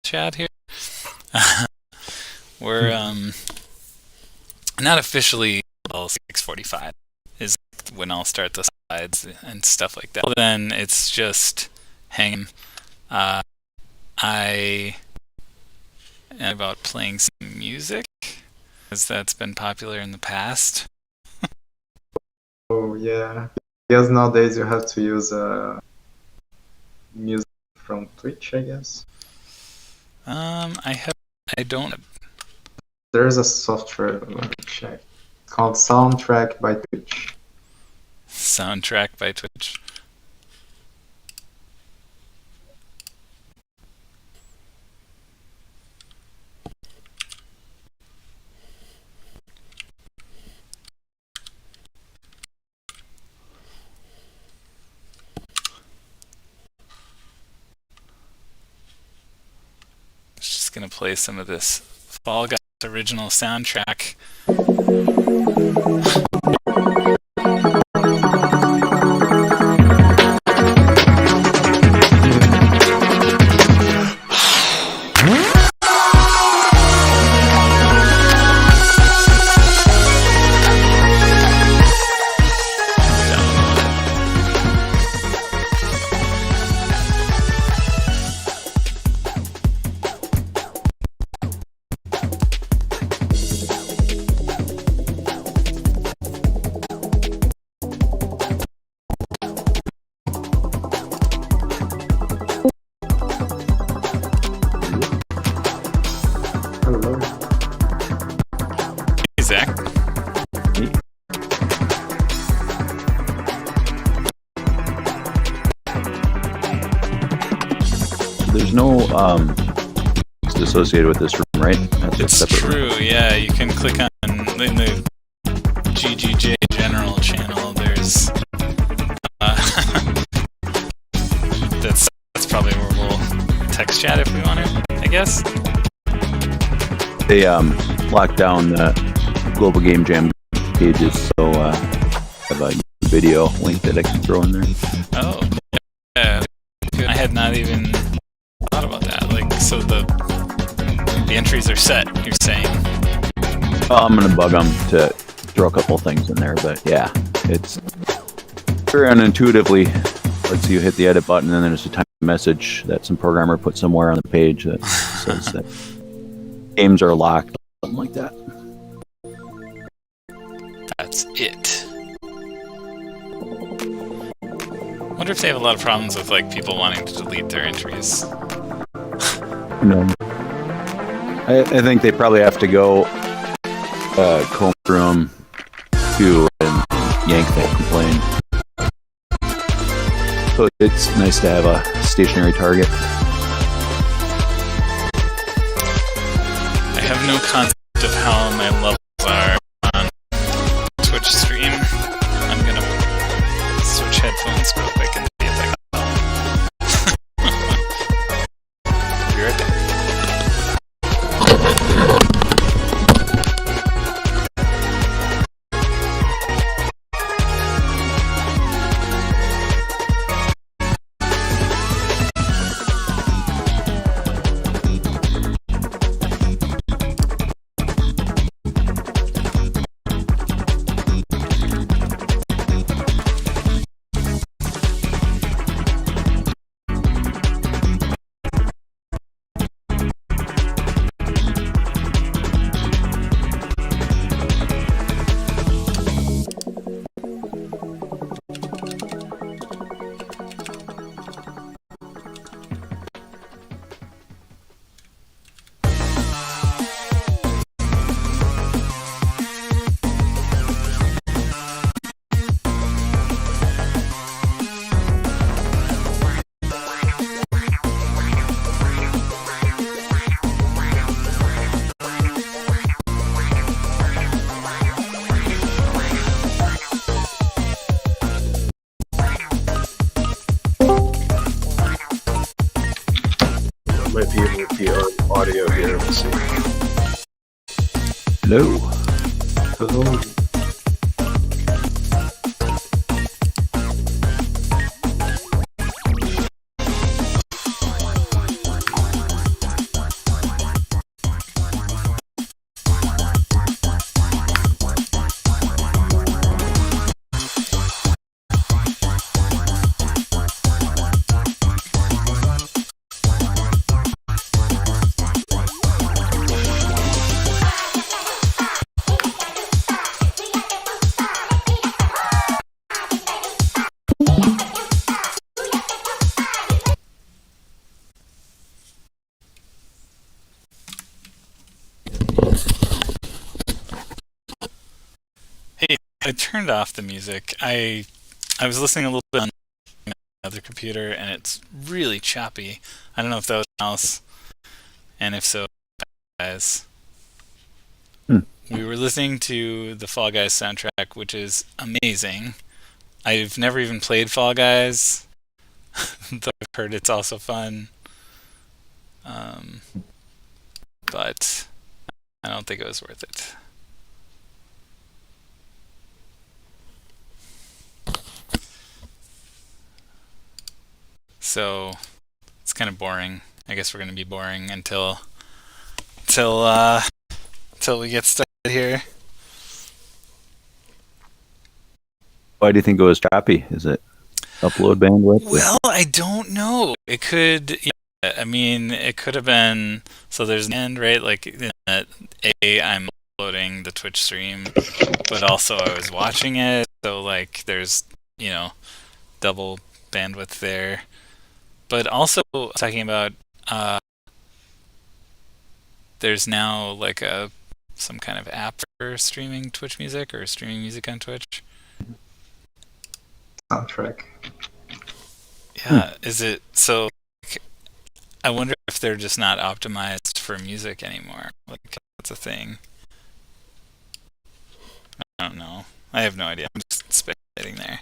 chat here. We're not officially until 6:45 is when I'll start the slides and stuff like that. Then it's just hanging. I am about playing some music, because that's been popular in the past. Oh yeah, I guess nowadays you have to use music from Twitch, I guess. I don't. There's a software, let me check. It's called Soundtrack by Twitch. Soundtrack by Twitch. Just gonna play some of this Fall Guys original soundtrack. Hello. Hey, Zach. There's no it's associated with this room, right? That's a It's separate true, room. yeah. You can click on in the GGJ general channel. There's that's probably where we'll text chat if we want to, I guess. They locked down the Global Game Jam pages, so I have a video link that I can throw in there. Oh, yeah. I had not even thought about that. Like, so the entries are set, you're saying? I'm gonna bug them to throw a couple things in there, but yeah, it's very unintuitively. Lets you hit the edit button, and then there's a tiny message that some programmer put somewhere on the page that says that games are locked, something like that. That's it. Wonder if they have a lot of problems with like people wanting to delete their entries. No. I think they probably have to go comb through them too and yank that complaint. So it's nice to have a stationary target. I have no concept of how my levels are on Twitch stream. I'm gonna switch headphones real quick and see if I can tell. Be right back. Might be able to be on audio here. Let's see. Hello. Hello. I turned off the music. I was listening a little bit on my other computer, and it's really choppy. I don't know if that was mouse, and if so, guys. Hmm. We were listening to the Fall Guys soundtrack, which is amazing. I've never even played Fall Guys, though I've heard it's also fun. But I don't think it was worth it. So it's kind of boring. I guess we're gonna be boring until we get started here. Why do you think it was choppy? Is it upload bandwidth? Well, I don't know. It could. Yeah, I mean, it could have been. So there's an end, right? Like, I'm uploading the Twitch stream, but also I was watching it. So like, there's double bandwidth there. But also talking about there's now like some kind of app for streaming Twitch music or streaming music on Twitch. Soundtrack. Yeah, is it so? I wonder if they're just not optimized for music anymore. Like that's a thing. I don't know. I have no idea. I'm just speculating there.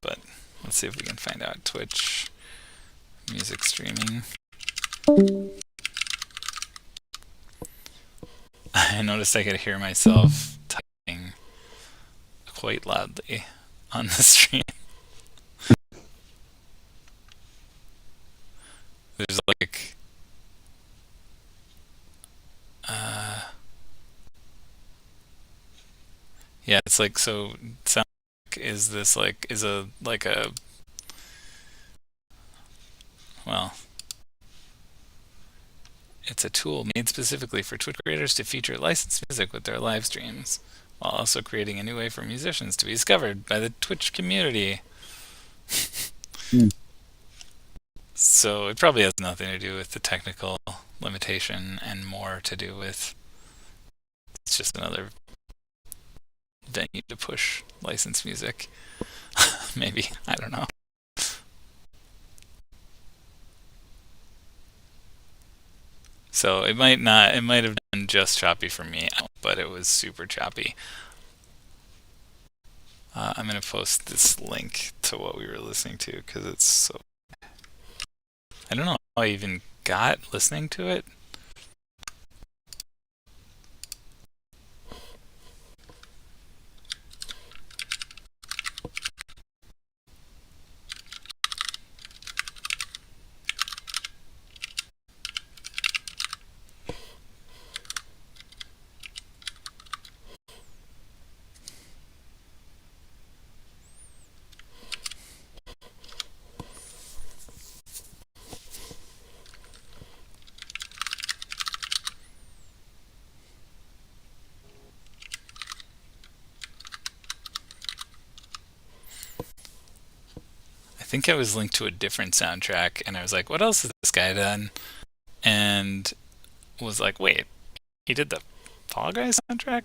But let's see if we can find out Twitch music streaming. I noticed I could hear myself typing quite loudly on the stream. There's like yeah, it's like so sound is this like is a like a well, it's a tool made specifically for Twitch creators to feature licensed music with their live streams, while also creating a new way for musicians to be discovered by the Twitch community. So it probably has nothing to do with the technical limitation and more to do with it's just another venue to push licensed music. Maybe. I don't know. So it might have been just choppy for me, but it was super choppy. I'm going to post this link to what we were listening to because it's so... I don't know how I even got listening to it. I think I was linked to a different soundtrack, and I was like, what else has this guy done? And was like, wait, he did the Fall Guys soundtrack?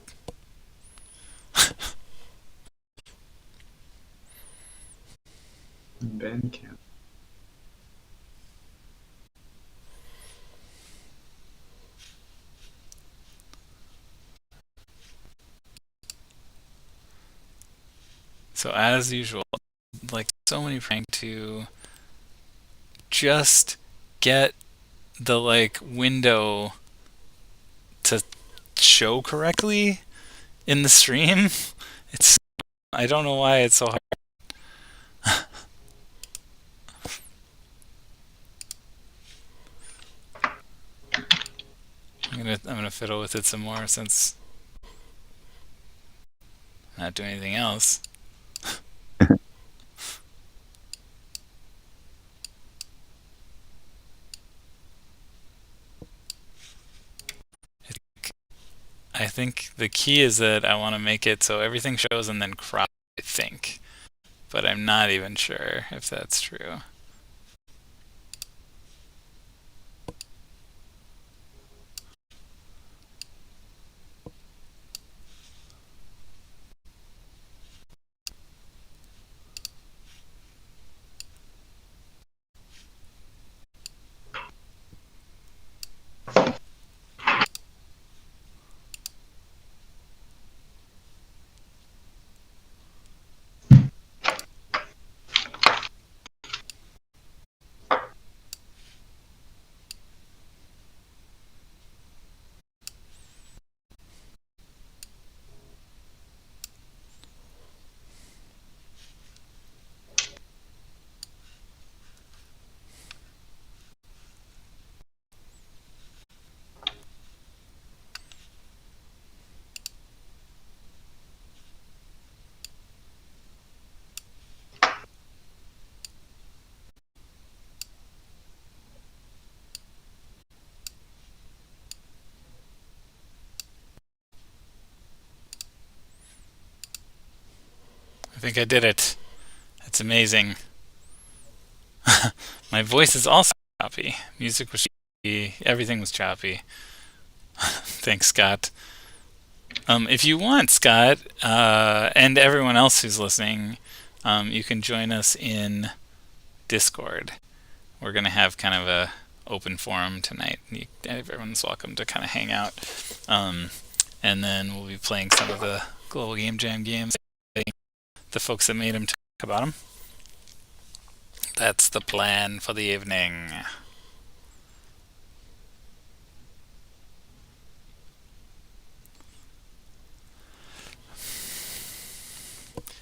Bandcamp. So as usual, like so many trying to just get the like window to show correctly in the stream. It's I don't know why it's so hard. I'm gonna fiddle with it some more since I'm not doing anything else. I think the key is that I want to make it so everything shows and then crop, I think. But I'm not even sure if that's true. I think I did it. It's amazing. My voice is also choppy. Music was choppy. Everything was choppy. Thanks, Scott. If you want, Scott, and everyone else who's listening, you can join us in Discord. We're going to have kind of a open forum tonight. Everyone's welcome to kind of hang out. And then we'll be playing some of the Global Game Jam games. The folks that made them talk about them. That's the plan for the evening.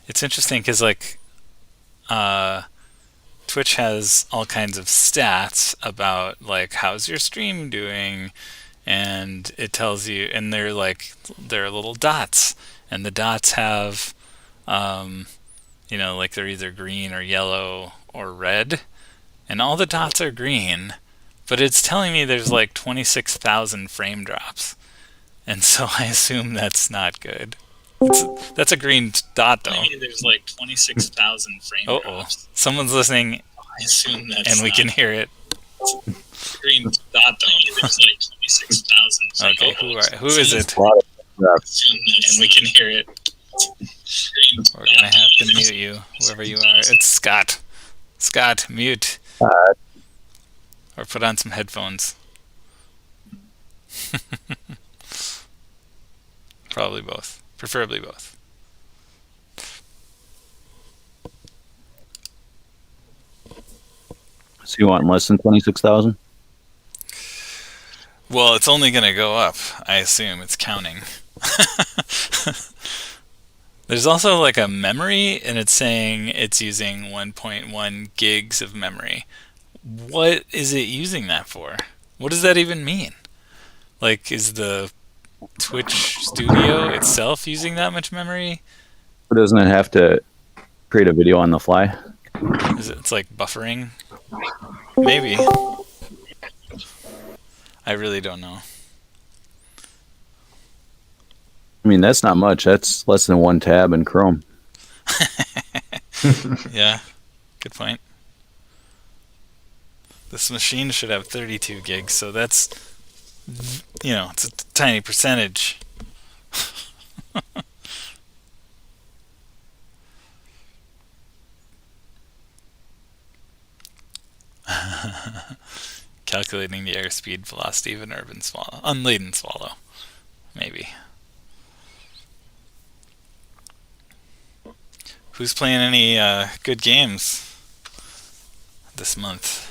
It's interesting because like Twitch has all kinds of stats about like how's your stream doing, and it tells you, and they're little dots, and the dots have like they're either green or yellow or red, and all the dots are green, but it's telling me there's like 26,000 frame drops, and so I assume that's not good. That's a green dot though. There's like 26,000 frame drops. Someone's listening. I assume that's and we can hear it. Green dot though. There's like 26,000. Okay, who is it? And we can hear it. We're gonna have to mute you, whoever you are. It's Scott. Scott, mute. Or put on some headphones. Probably both. Preferably both. So you want less than 26,000? Well, it's only going to go up. I assume it's counting. There's also like a memory, and it's saying it's using 1.1 gigs of memory. What is it using that for? What does that even mean? Like, is the Twitch studio itself using that much memory? Or doesn't it have to create a video on the fly? It's like buffering? Maybe. I really don't know. I mean, that's not much. That's less than one tab in Chrome. Yeah, good point. This machine should have 32 gigs, so that's, it's a tiny percentage. Calculating the airspeed velocity of an unladen swallow. Maybe. Who's playing any good games this month?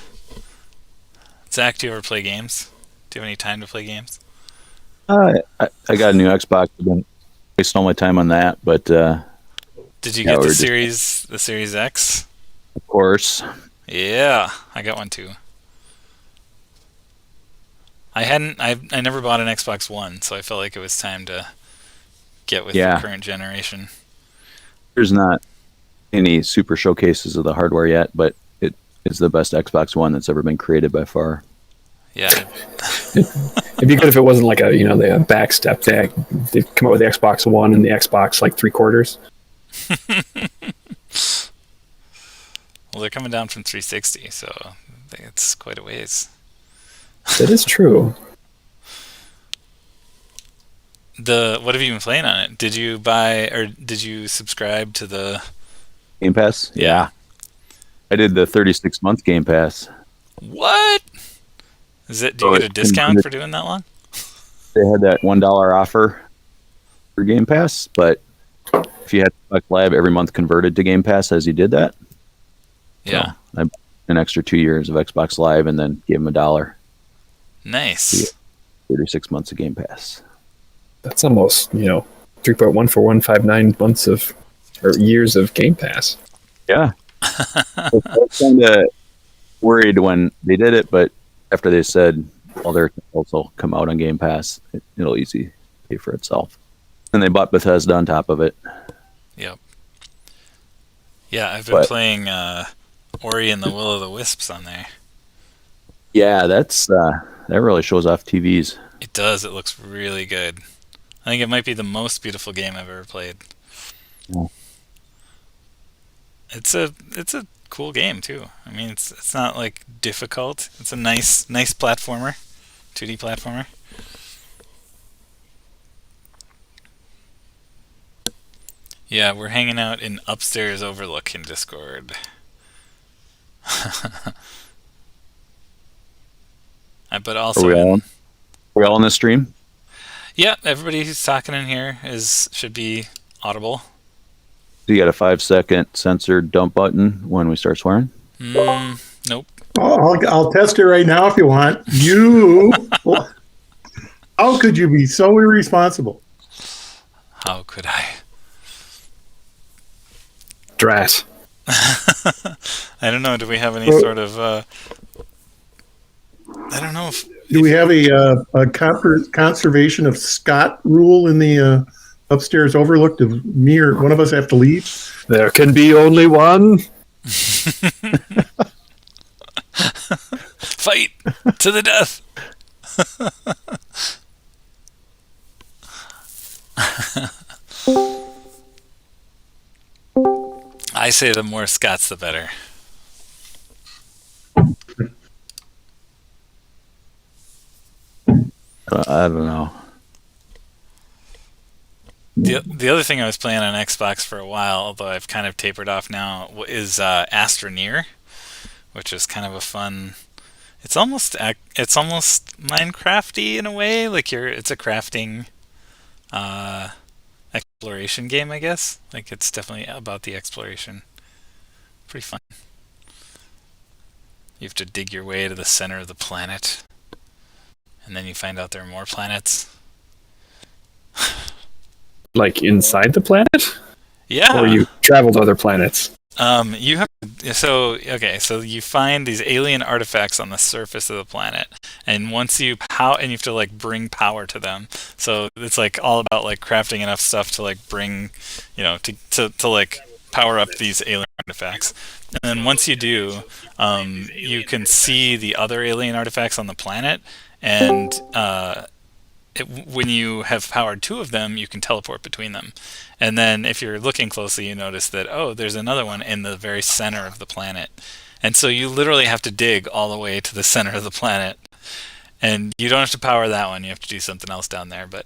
Zach, do you ever play games? Do you have any time to play games? I got a new Xbox. I've been wasting all my time on that, but did you get the Series X? Of course. Yeah, I got one too. I never bought an Xbox One, so I felt like it was time to get with the current generation. There's not any super showcases of the hardware yet, but it is the best Xbox One that's ever been created by far. Yeah. It'd be good if it wasn't like the back step. They come out with the Xbox One and the Xbox like 3/4. Well, they're coming down from 360, so it's quite a ways. That is true. What have you been playing on it? Did you buy or did you subscribe to the Game Pass? Yeah. I did the 36-month Game Pass. What? Is it? Do you get a discount for doing that long? They had that $1 offer for Game Pass, but if you had Xbox Live every month converted to Game Pass as you did that, Yeah. so I bought an extra 2 years of Xbox Live and then gave them $1. Nice. 36 months of Game Pass. That's almost 3.1 for 159 months of or years of Game Pass. Yeah. I was kind of worried when they did it, but after they said, well, their titles will come out on Game Pass, it'll easy pay for itself. And they bought Bethesda on top of it. Yep. Yeah, I've been playing Ori and the Will of the Wisps on there. Yeah, that really shows off TVs. It does. It looks really good. I think it might be the most beautiful game I've ever played. Yeah. It's a cool game too. I mean, it's not like difficult. It's a nice platformer, 2D platformer. Yeah, we're hanging out in Upstairs Overlook in Discord. But also, Are we all on the stream? yeah, everybody who's talking in here should be audible. Do you got a 5-second censored dump button when we start swearing? Nope. I'll test it right now if you want. How could you be so irresponsible? How could I? Drat. I don't know. Do we have any sort of? I don't know if. Do we have a conservation of Scott rule in the upstairs overlook? Do me or one of us have to leave? There can be only one. Fight to the death. I say the more Scots, the better. I don't know. The other thing I was playing on Xbox for a while, although I've kind of tapered off now, is Astroneer, which is kind of a fun. It's almost Minecrafty in a way. Like it's a crafting, exploration game, I guess. Like it's definitely about the exploration. Pretty fun. You have to dig your way to the center of the planet, and then you find out there are more planets. Like inside the planet? Yeah. Or you travel to other planets? You have so you find these alien artifacts on the surface of the planet, and once you and you have to like bring power to them. So it's like all about like crafting enough stuff to like bring, to like power up these alien artifacts. And then once you do, you can see the other alien artifacts on the planet, and when you have powered 2 of them, you can teleport between them. And then if you're looking closely, you notice that, there's another one in the very center of the planet. And so you literally have to dig all the way to the center of the planet. And you don't have to power that one. You have to do something else down there. But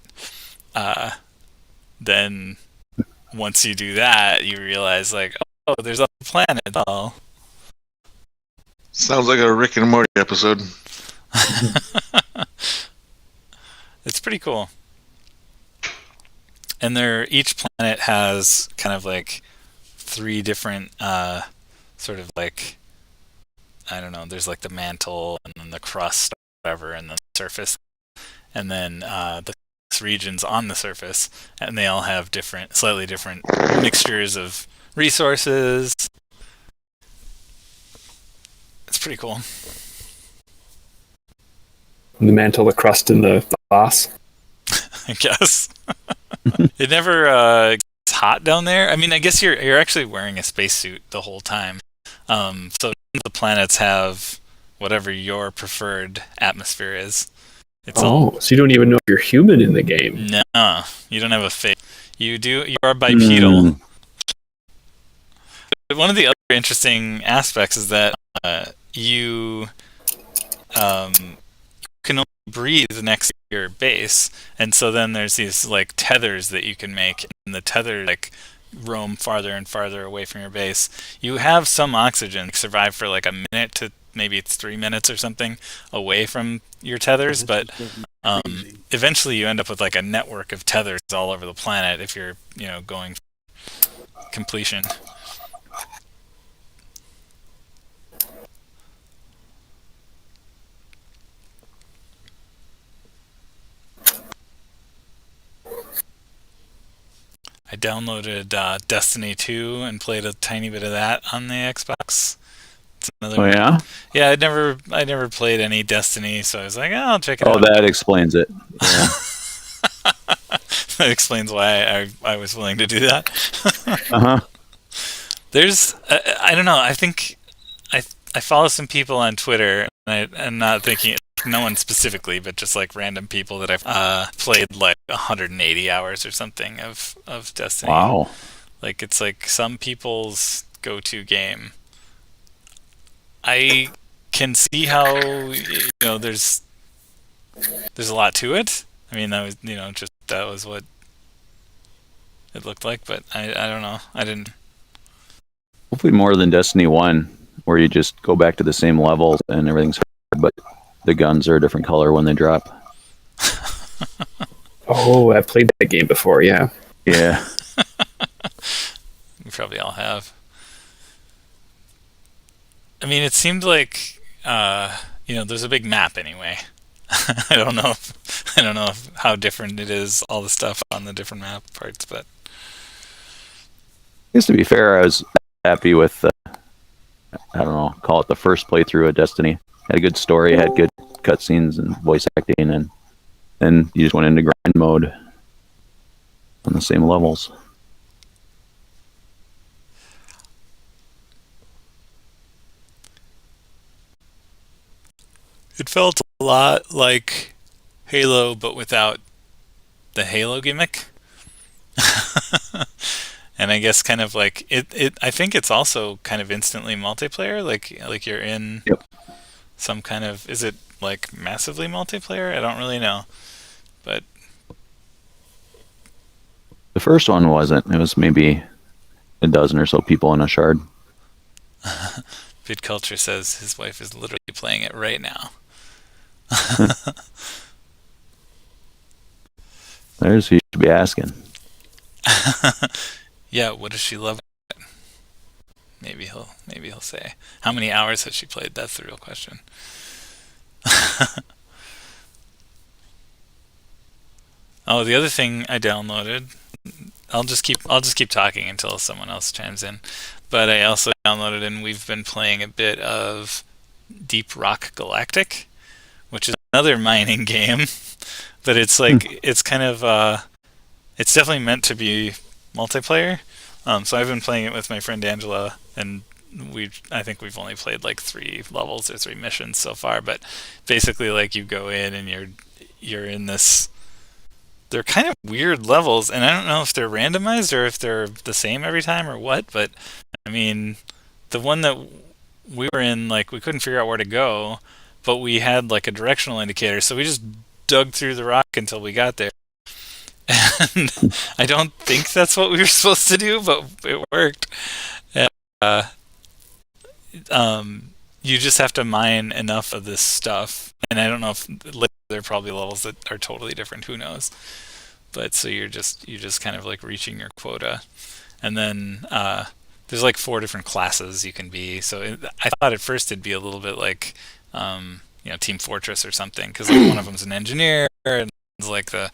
then once you do that, you realize, like, there's a planet. Oh. Sounds like a Rick and Morty episode. It's pretty cool. And each planet has kind of like 3 different sort of like, I don't know, there's like the mantle and then the crust or whatever and then the surface. And then the regions on the surface, and they all have slightly different mixtures of resources. It's pretty cool. The mantle, the crust, and the boss. I guess. It never gets hot down there. I mean, I guess you're actually wearing a spacesuit the whole time. So the planets have whatever your preferred atmosphere is. So you don't even know if you're human in the game. No, you don't have a face. You do. You are bipedal. But one of the other interesting aspects is that you can only breathe next to your base, and so then there's these like tethers that you can make, and the tethers like roam farther and farther away from your base. You have some oxygen, survive for like a minute to maybe it's 3 minutes or something away from your tethers, but eventually you end up with like a network of tethers all over the planet if you're, going completion. I downloaded Destiny 2 and played a tiny bit of that on the Xbox. It's another one. yeah? Yeah, I never played any Destiny, so I was like, I'll check it Oh, out. that explains it. Yeah. That explains why I was willing to do that. Uh-huh. There's, I don't know, I think I follow some people on Twitter, and I'm not thinking, no one specifically, but just like random people that I've played like 180 hours or something of Destiny. Wow. Like, it's like some people's go-to game. I can see how, there's a lot to it. I mean, that was, that was what it looked like, but I don't know. I didn't. Hopefully more than Destiny 1, where you just go back to the same levels and everything's hard, but the guns are a different color when they drop. Oh, I've played that game before. Yeah. Yeah. We probably all have. I mean, it seemed like, there's a big map anyway. I don't know how different it is, all the stuff on the different map parts, but I guess to be fair, I was happy with, I don't know, call it the first playthrough of Destiny. Had a good story, had good cutscenes and voice acting, and then you just went into grind mode on the same levels. it felt a lot like Halo, but without the Halo gimmick. And I guess kind of like it. I think it's also kind of instantly multiplayer. Like you're in some kind of. Is it like massively multiplayer? I don't really know, but The first one wasn't. It was maybe a dozen or so people in a shard. Vid Culture says his wife is literally playing it right now. There's who you should be asking. Yeah, what does she love? Maybe he'll say. How many hours has she played? That's the real question. Oh, the other thing I downloaded. I'll just keep talking until someone else chimes in. But I also downloaded, and we've been playing a bit of Deep Rock Galactic, which is another mining game. But it's like it's kind of it's definitely meant to be multiplayer. So I've been playing it with my friend Angela, and I think we've only played like 3 levels or 3 missions so far. But basically, like, you go in and you're in this. They're kind of weird levels, and I don't know if they're randomized or if they're the same every time or what. But I mean, the one that we were in, like, we couldn't figure out where to go, but we had like a directional indicator, so we just dug through the rock until we got there. And I don't think that's what we were supposed to do, but it worked. And, you just have to mine enough of this stuff, and I don't know if later there are probably levels that are totally different. Who knows? But so you're just kind of like reaching your quota, and then there's like 4 different classes you can be. So I thought at first it'd be a little bit like Team Fortress or something, because like one of them's an engineer and it's like the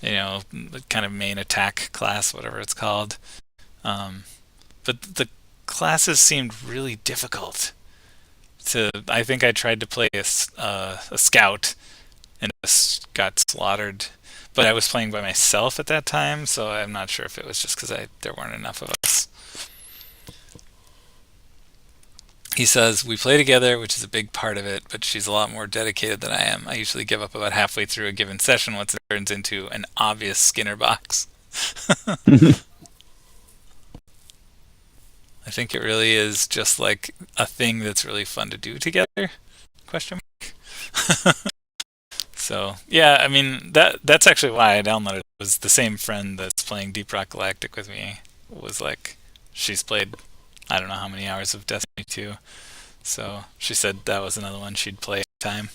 the kind of main attack class, whatever it's called. But the classes seemed really difficult. I think I tried to play a scout and just got slaughtered. But I was playing by myself at that time, so I'm not sure if it was just because there weren't enough of us. He says, we play together, which is a big part of it, but she's a lot more dedicated than I am. I usually give up about halfway through a given session once it turns into an obvious Skinner box. I think it really is just like a thing that's really fun to do together? Question mark. So, yeah, I mean, that's actually why I downloaded it. It was the same friend that's playing Deep Rock Galactic with me. Was like, she's played, I don't know how many hours of Destiny 2. So she said that was another one she'd play time.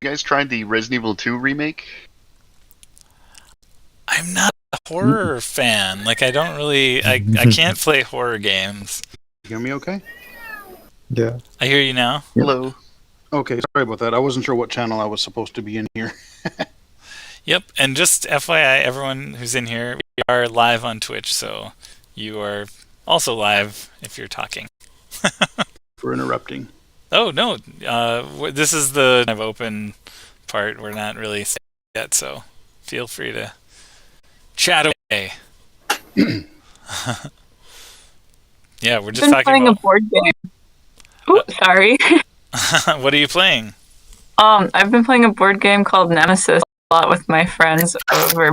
You guys tried the Resident Evil 2 remake? I'm not a horror fan. Like, I don't really... I can't play horror games. You hear me okay? Yeah. I hear you now. Hello. Okay, sorry about that. I wasn't sure what channel I was supposed to be in here. Yep, and just FYI, everyone who's in here, we are live on Twitch, so you are also live if you're talking. For interrupting. Oh, no, this is the kind of open part. We're not really set yet, so feel free to chat away. Yeah, we're just I've been talking playing about... a board game. Ooh, sorry. What are you playing? I've been playing a board game called Nemesis a lot with my friends over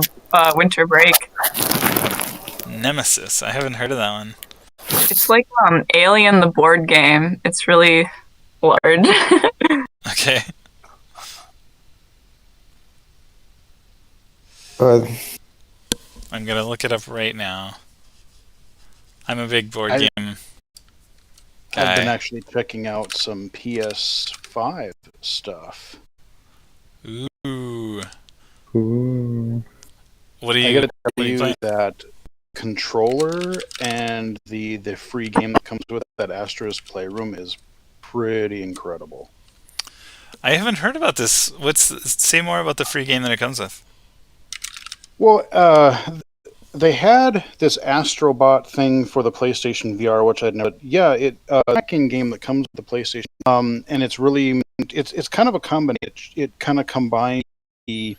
winter break. Nemesis. I haven't heard of that one. It's like Alien the board game. It's really large. Okay. I'm gonna look it up right now. I'm a big board game guy. I've been actually checking out some PS5 stuff. Ooh. Ooh. What are I you, gotta what are tell you you playing? that controller and the free game that comes with that Astro's Playroom is pretty incredible. I haven't heard about this. Say more about the free game that it comes with. Well, they had this Astrobot thing for the PlayStation VR, which I'd never. Yeah, tracking game that comes with the PlayStation, and it's really it's kind of a combination. It kind of combines the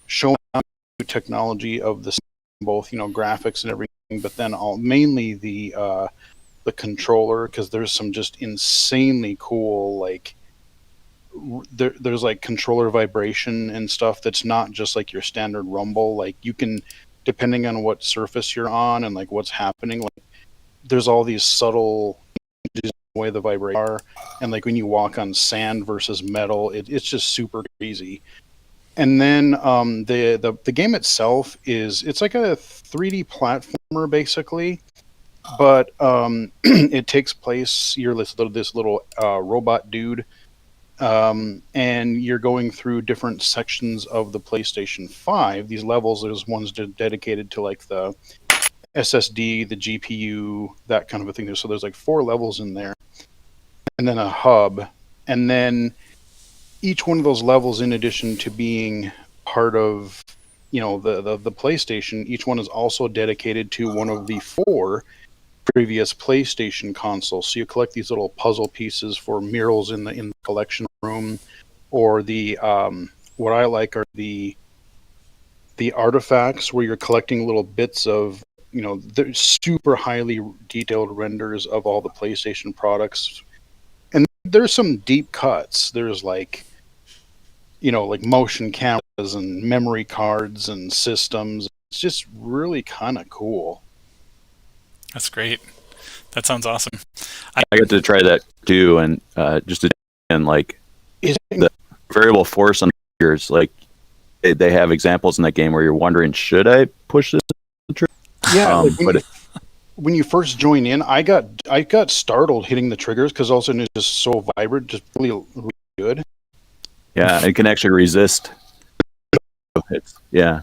showing new technology of the both graphics and everything, but then mainly the controller, because there's some just insanely cool like. There's like controller vibration and stuff that's not just like your standard rumble. Like you can, depending on what surface you're on and like what's happening, like there's all these subtle changes in the way the vibrations are, and like when you walk on sand versus metal, it's just super crazy. And then the game itself it's like a 3D platformer basically, but it takes place. You're this little robot dude. And you're going through different sections of the PlayStation 5. These levels, there's ones dedicated to like the SSD, the GPU, that kind of a thing. So there's like 4 levels in there, and then a hub. And then each one of those levels, in addition to being part of the PlayStation, each one is also dedicated to one of the 4 previous PlayStation consoles. So you collect these little puzzle pieces for murals in the collection room, or the what I like are the artifacts where you're collecting little bits of they're super highly detailed renders of all the PlayStation products, and there's some deep cuts. There's like like motion cameras and memory cards and systems. It's just really kind of cool. That's great. That sounds awesome. I got to try that too, and like the variable force on the fingers. Like they have examples in that game where you're wondering, should I push this trigger? Yeah, when you first join in, I got startled hitting the triggers because all of a sudden it's just so vibrant, just really, really good. Yeah, it can actually resist. Yeah.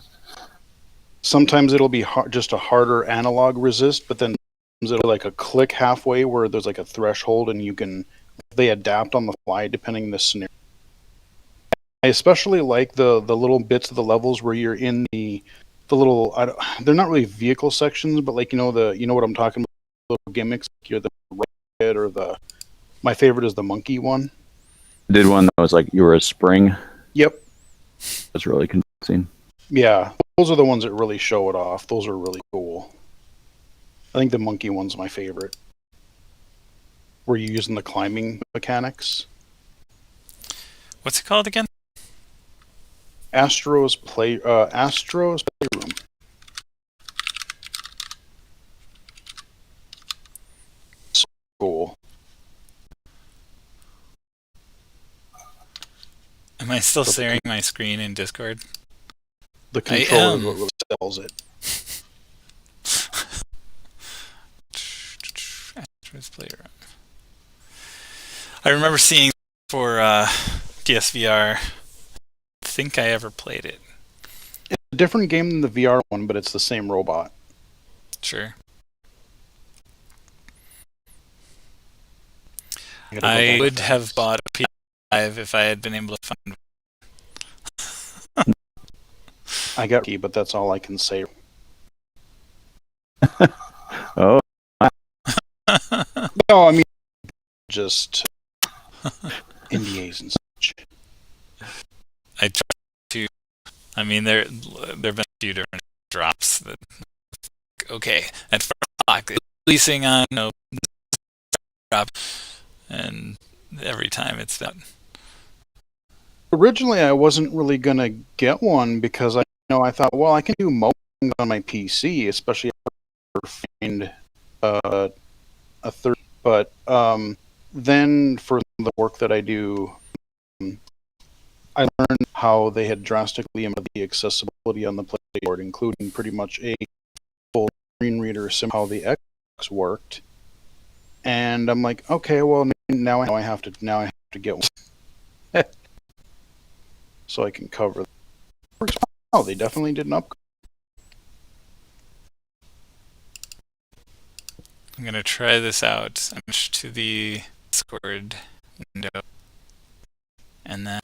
Sometimes it'll be just a harder analog resist, but then it'll like a click halfway where there's like a threshold, and they adapt on the fly depending on the scenario. I especially like the little bits of the levels where you're in the little they're not really vehicle sections, but like what I'm talking about, little gimmicks. Like you're the rocket, or my favorite is the monkey one. I did one that was like you were a spring. Yep. That's really confusing. Yeah, those are the ones that really show it off. Those are really cool. I think the monkey one's my favorite. Where you're using the climbing mechanics. What's it called again? Astro's Playroom. So cool. Am I still sharing my screen in Discord? The controller is am. what really sells it. Optimus Playroom. I remember seeing for PSVR. I think I ever played it. It's a different game than the VR one, but it's the same robot. Sure. I I would have bought a PS5 if I had been able to find. I got key, but that's all I can say. Oh, No, I mean just NDAs and such. I tried to. I mean, there've been a few different drops that. Okay, at 4 o'clock, releasing on drop, and every time it's done. Originally, I wasn't really gonna get one because I thought, well, I can do most things on my PC, especially if I find a third. But then for the work that I do, I learned how they had drastically improved the accessibility on the PlayStation, including pretty much a full screen reader, how the X worked. And I'm like, okay, well now I have to get one. So I can cover. Oh, they definitely did an upgrade. I'm gonna try this out. I'm to the Discord window, and then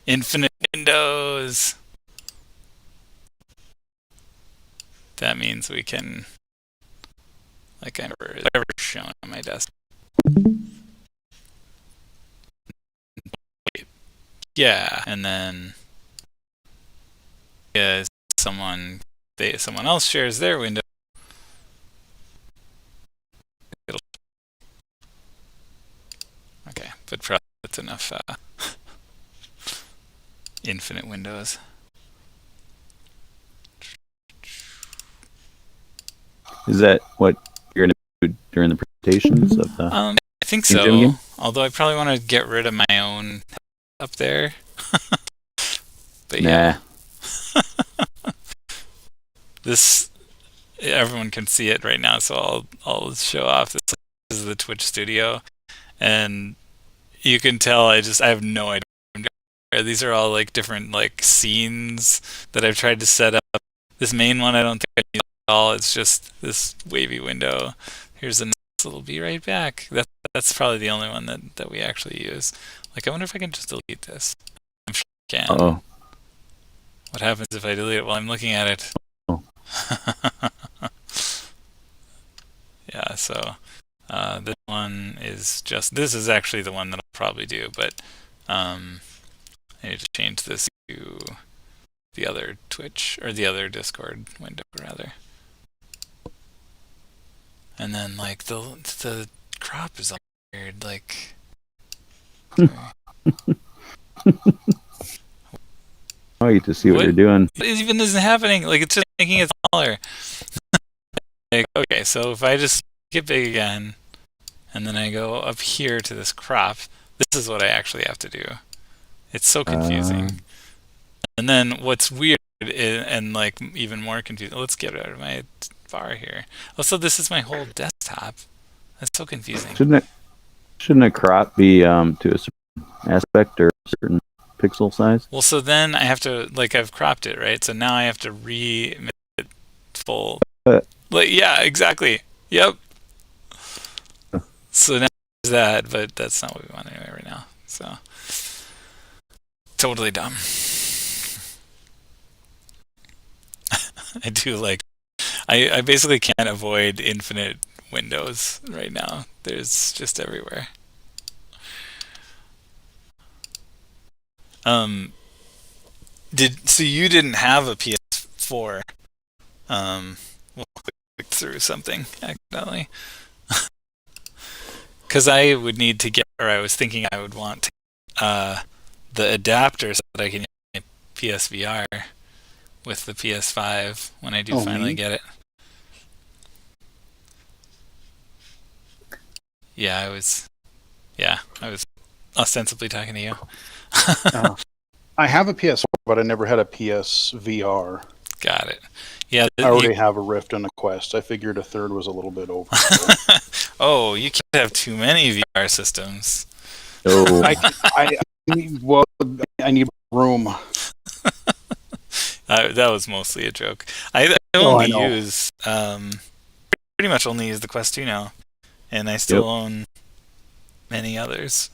infinite windows. That means we can, like, whatever shown on my desk. Yeah, and then someone else shares their window. Okay, but probably that's enough infinite windows. is that what you're going to do during the presentations of the? I think Jim so. game? Although I probably want to get rid of my own up there. But Nah. yeah. This, everyone can see it right now, so I'll show off. This is the Twitch studio, and you can tell I have no idea. These are all like different like scenes that I've tried to set up. This main one I don't think I need at all. It's just this wavy window. Here's a nice little be right back. That's probably the only one that we actually use. Like, I wonder if I can just delete this. I'm sure I can. Oh. What happens if I delete it while I'm looking at it? Oh. Yeah, so this one is just, this is actually the one that I'll probably do, but I need to change this to the other Twitch, or the other Discord window, rather. And then, like, the crop is all weird, like... I get to see what you're doing. It even isn't happening. Like, it's just making it smaller. Like, okay, so if I just get big again, and then I go up here to this crop, this is what I actually have to do. It's so confusing. And then what's weird and like even more confusing. Let's get out of my bar here. Also, this is my whole desktop. That's so confusing. Shouldn't a crop be to a certain aspect or a certain pixel size? Well, so then I have to, like, I've cropped it, right? So now I have to make it full. Like, yeah, exactly. Yep. So now there's that, but that's not what we want anyway right now. So totally dumb. I do like, I basically can't avoid infinite windows right now. There's just everywhere. So you didn't have a PS4? We'll click through something accidentally. Because I would need to get, or I was thinking I would want the adapter so that I can use my PSVR with the PS5 when I do finally get it. Yeah, I was ostensibly talking to you. I have a PS4, but I never had a PSVR. Got it. Yeah. I already have a Rift and a Quest. I figured a third was a little bit over. Oh, you can't have too many VR systems. Oh, I need room. That was mostly a joke. I I only know. use pretty much only use the Quest 2 now, and I still Yep. own many others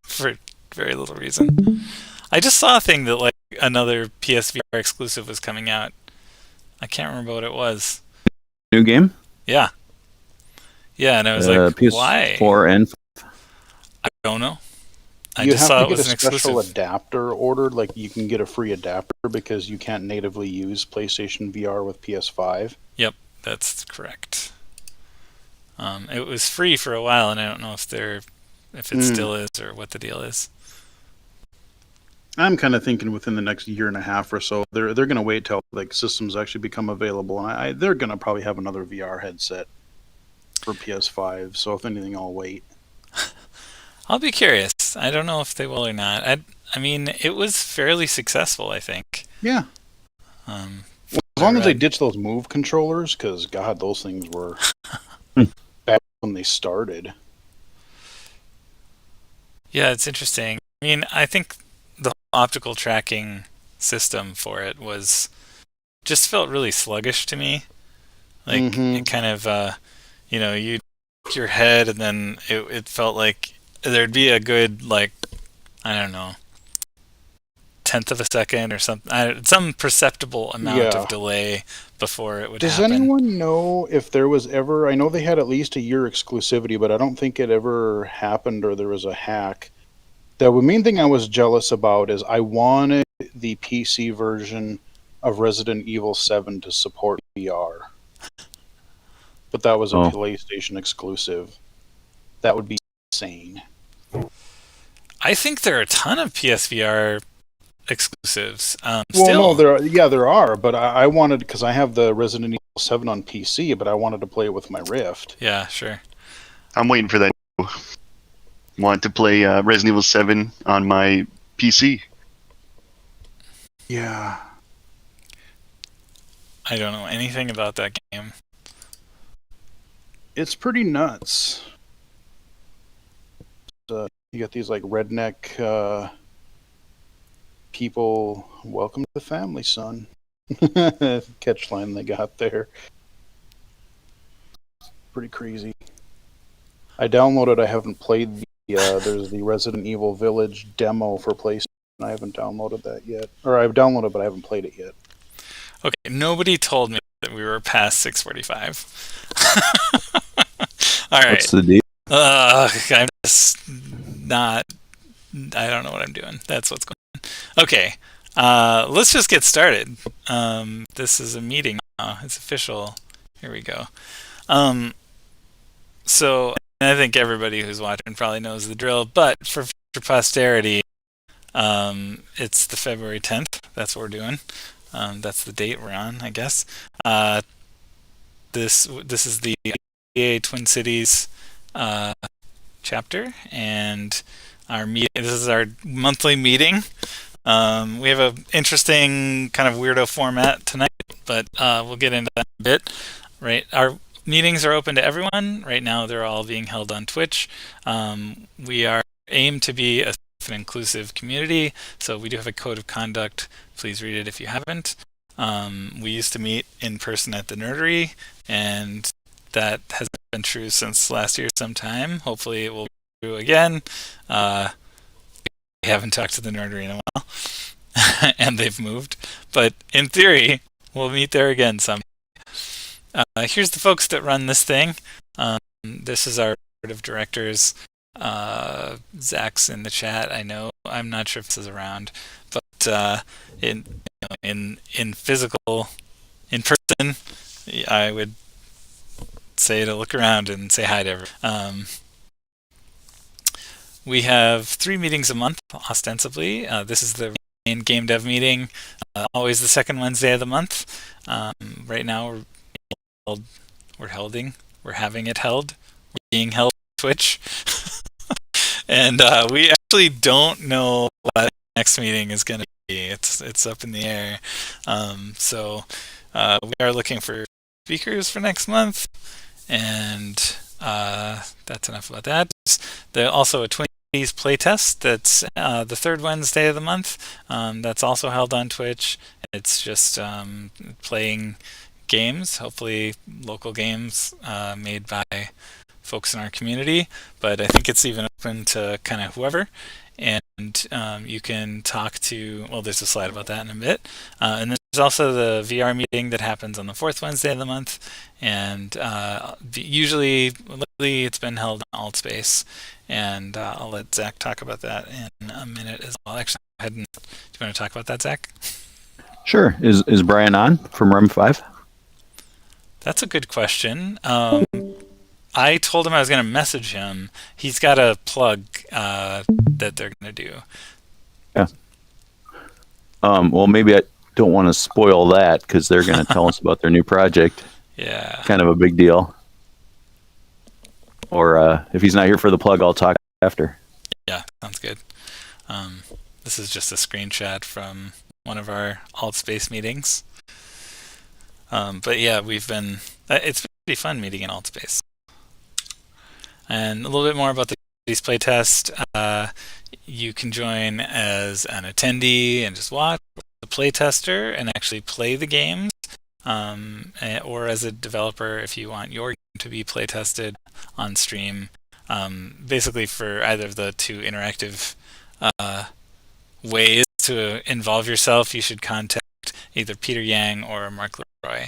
for very little reason. I just saw a thing that like another PSVR exclusive was coming out. I can't remember what it was. new game. Yeah, and I was like, why? PS4 and I don't know. I You just have saw to it get a was an special exclusive. adapter ordered. Like you can get a free adapter because you can't natively use PlayStation VR with PS5. Yep, that's correct. It was free for a while, and I don't know if it still is or what the deal is. I'm kind of thinking within the next year and a half or so, they're going to wait till like systems actually become available, and they're going to probably have another VR headset for PS5. So if anything, I'll wait. I'll be curious. I don't know if they will or not. I mean, it was fairly successful, I think. Yeah, As as long as they ditch those Move controllers, because God, those things were bad when they started. Yeah, it's interesting. I mean, I think the optical tracking system for it just felt really sluggish to me. Like it kind of, you your head, and then it felt like there'd be a good like, I don't know, tenth of a second or something, some perceptible amount of delay before it would Does happen. anyone know if there was ever? I know they had at least a year exclusivity, but I don't think it ever happened or there was a hack. The main thing I was jealous about is I wanted the PC version of Resident Evil 7 to support VR. But that was a PlayStation exclusive. That would be insane. I think there are a ton of PSVR exclusives. Well, Still, no, there are, but I wanted, because I have the Resident Evil 7 on PC, but I wanted to play it with my Rift. yeah, sure. I'm waiting for that. Want to play Resident Evil 7 on my PC. Yeah. I don't know anything about that game. It's pretty nuts. You got these like redneck people. Welcome to the family, son. Catchline they got there. Pretty crazy. I downloaded. I haven't played the. There's the Resident Evil Village demo for PlayStation. I haven't downloaded that yet, or I've downloaded, but I haven't played it yet. Okay, nobody told me that we were past 6:45. All right. What's the deal? I'm just not. I don't know what I'm doing. That's what's going on. Okay, let's just get started. This is a meeting now. It's official. Here we go. So I think everybody who's watching probably knows the drill, but for posterity, it's the February 10th. That's what we're doing. That's the date we're on, I guess. This is the EA Twin Cities chapter, and this is our monthly meeting. We have an interesting kind of weirdo format tonight, but we'll get into that in a bit. Right, our meetings are open to everyone. Right now, they're all being held on Twitch. We are aimed to be an inclusive community, so we do have a code of conduct. Please read it if you haven't. We used to meet in person at the Nerdery, and that has been true since last year sometime. Hopefully it will be true again. We haven't talked to the Nerdery in a while, and they've moved. But in theory, we'll meet there again someday. Here's the folks that run this thing. This is our board of directors. Zach's in the chat. I know. I'm not sure if this is around, but in person, I would say to look around and say hi to everyone. We have 3 meetings a month, ostensibly. This is the main Gamedev meeting, always the second Wednesday of the month. Right now, we're having it held. We're being held on Twitch. And we actually don't know what the next meeting is going to be. It's up in the air. So we are looking for speakers for next month, and that's enough about that. There's also a Twin Cities playtest that's the third Wednesday of the month. That's also held on Twitch. It's just playing games, hopefully local games made by folks in our community, but I think it's even open to kind of whoever. And you can talk to, well, there's a slide about that in a bit. And then there's also the VR meeting that happens on the fourth Wednesday of the month. And usually, lately, it's been held in Altspace. And I'll let Zach talk about that in a minute as well. Actually, go ahead and, do you want to talk about that, Zach? Sure. Is Brian on from Room 5? That's a good question. I told him I was going to message him. He's got a plug that they're going to do. Yeah. Well, maybe I don't want to spoil that because they're going to tell us about their new project. Yeah. Kind of a big deal. Or if he's not here for the plug, I'll talk after. Yeah, sounds good. This is just a screenshot from one of our Altspace meetings. But yeah, it's been pretty fun meeting in Altspace. And a little bit more about these playtest. You can join as an attendee and just watch the playtester and actually play the games, or as a developer if you want your game to be playtested on stream. Basically, for either of the two interactive ways to involve yourself, you should contact either Peter Yang or Mark Leroy.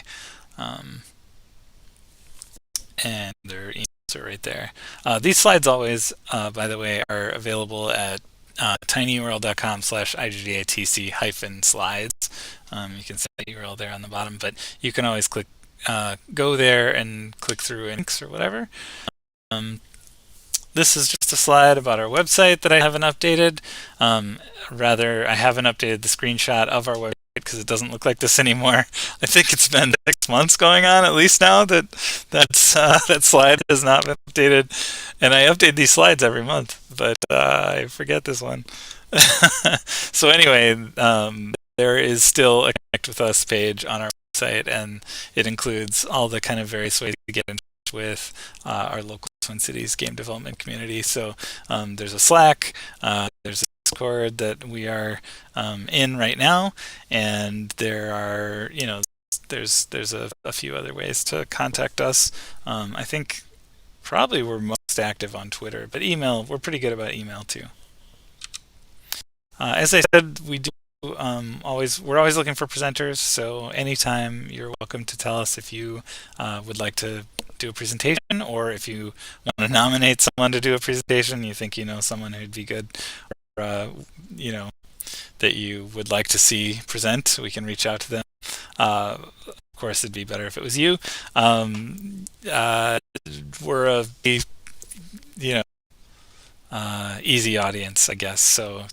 And their emails are right there. These slides always, by the way, are available at tinyurl.com/igdatc-slides. You can see the URL there on the bottom, but you can always go there and click through links or whatever. This is just a slide about our website that I haven't updated. Rather, I haven't updated the screenshot of our website because it doesn't look like this anymore. I think it's been 6 months going on at least now that that slide has not been updated, and I update these slides every month, but I forget this one. So anyway, there is still a Connect with Us page on our website, and it includes all the kind of various ways to get in touch with our local Twin Cities game development community. So there's a Slack, there's a Discord that we are in right now, and there are, there's a few other ways to contact us. I think probably we're most active on Twitter, but email, we're pretty good about email too. As I said, we're always looking for presenters, so anytime you're welcome to tell us if you would like to do a presentation, or if you want to nominate someone to do a presentation, you think someone who'd be good, or that you would like to see present, we can reach out to them. Of course, it'd be better if it was you. We're a easy audience, I guess, so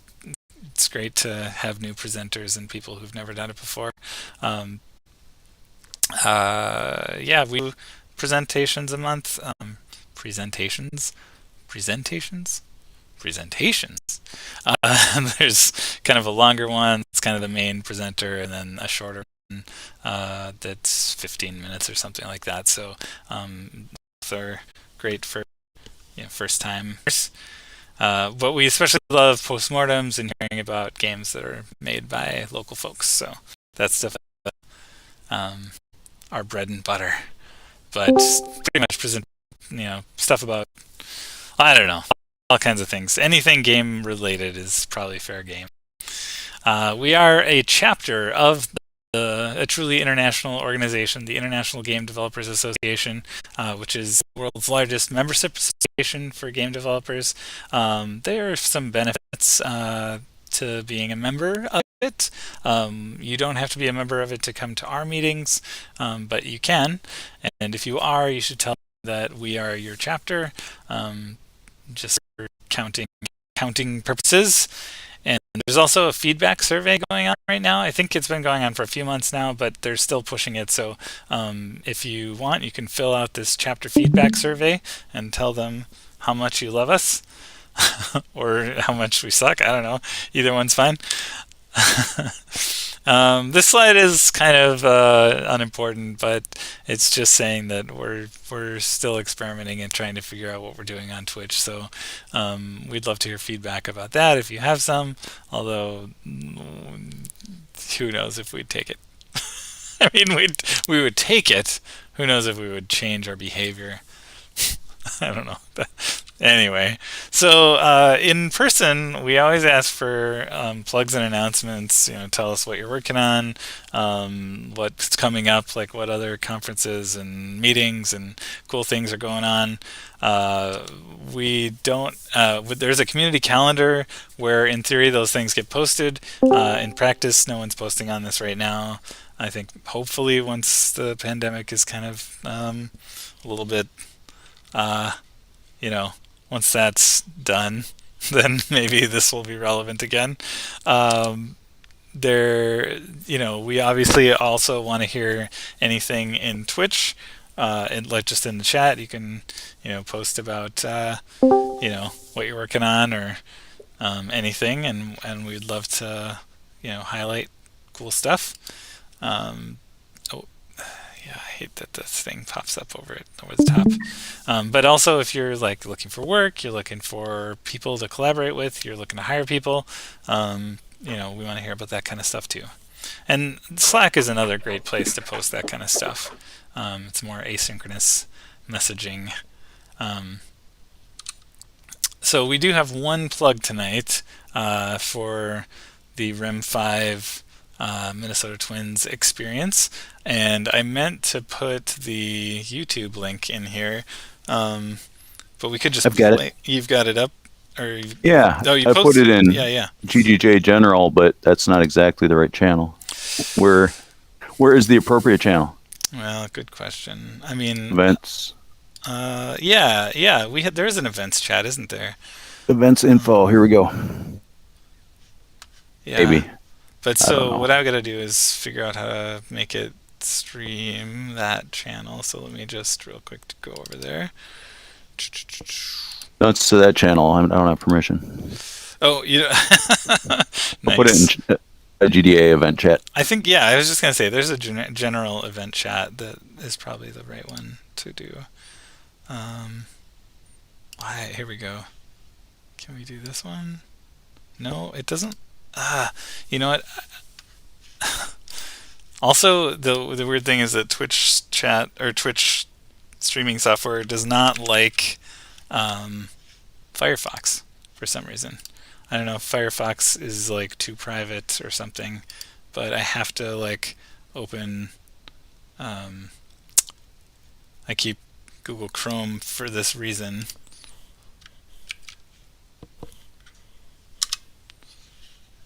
it's great to have new presenters and people who've never done it before. We do presentations a month. Presentations. There's kind of a longer one. It's kind of the main presenter, and then a shorter one that's 15 minutes or something like that. So both are great for first timers. But we especially love Postmortems and hearing about games that are made by local folks. So that's definitely our bread and butter. But pretty much present stuff about, I don't know, all kinds of things. Anything game related is probably fair game. We are a chapter of a truly international organization, the International Game Developers Association, which is the world's largest membership association for game developers. There are some benefits to being a member of it. You don't have to be a member of it to come to our meetings, but you can. And if you are, you should tell that we are your chapter, just for counting purposes. And there's also a feedback survey going on right now. I think it's been going on for a few months now, but they're still pushing it. So if you want, you can fill out this chapter feedback survey and tell them how much you love us or how much we suck. I don't know. Either one's fine. This slide is kind of unimportant, but it's just saying that we're still experimenting and trying to figure out what we're doing on Twitch. So we'd love to hear feedback about that if you have some. Although who knows if we'd take it? I mean, we would take it. Who knows if we would change our behavior? I don't know. Anyway, so in person, we always ask for plugs and announcements. Tell us what you're working on, what's coming up, like what other conferences and meetings and cool things are going on. We don't. There's a community calendar where, in theory, those things get posted. In practice, no one's posting on this right now. I think hopefully once the pandemic is kind of a little bit, once that's done, then maybe this will be relevant again. We obviously also want to hear anything in Twitch, like just in the chat. You can, post about, what you're working on or anything, and we'd love to, highlight cool stuff. Yeah, I hate that this thing pops up over the top. But also, if you're like looking for work, you're looking for people to collaborate with, you're looking to hire people, we want to hear about that kind of stuff too. And Slack is another great place to post that kind of stuff. It's more asynchronous messaging. So we do have one plug tonight for the REM 5 Minnesota Twins experience, and I meant to put the YouTube link in here, but we could just I've got it. You've got it up, or Yeah, you I put it in yeah. GGJ General, but that's not exactly the right channel. Where is the appropriate channel? Well, good question. I mean, Events. Yeah. There's an events chat, isn't there? Events info. Here we go. Yeah. Maybe. But so what I've got to do is figure out how to make it stream that channel. So let me just real quick to go over there. No, it's to that channel. I don't have permission. Oh, nice. I'll put it in a GDA event chat. I think, yeah, I was just going to say, there's a general event chat that is probably the right one to do. Here we go. Can we do this one? No, it doesn't. You know what? Also, the weird thing is that Twitch chat or Twitch streaming software does not like Firefox for some reason. I don't know if Firefox is like too private or something, but I have to like open. I keep Google Chrome for this reason.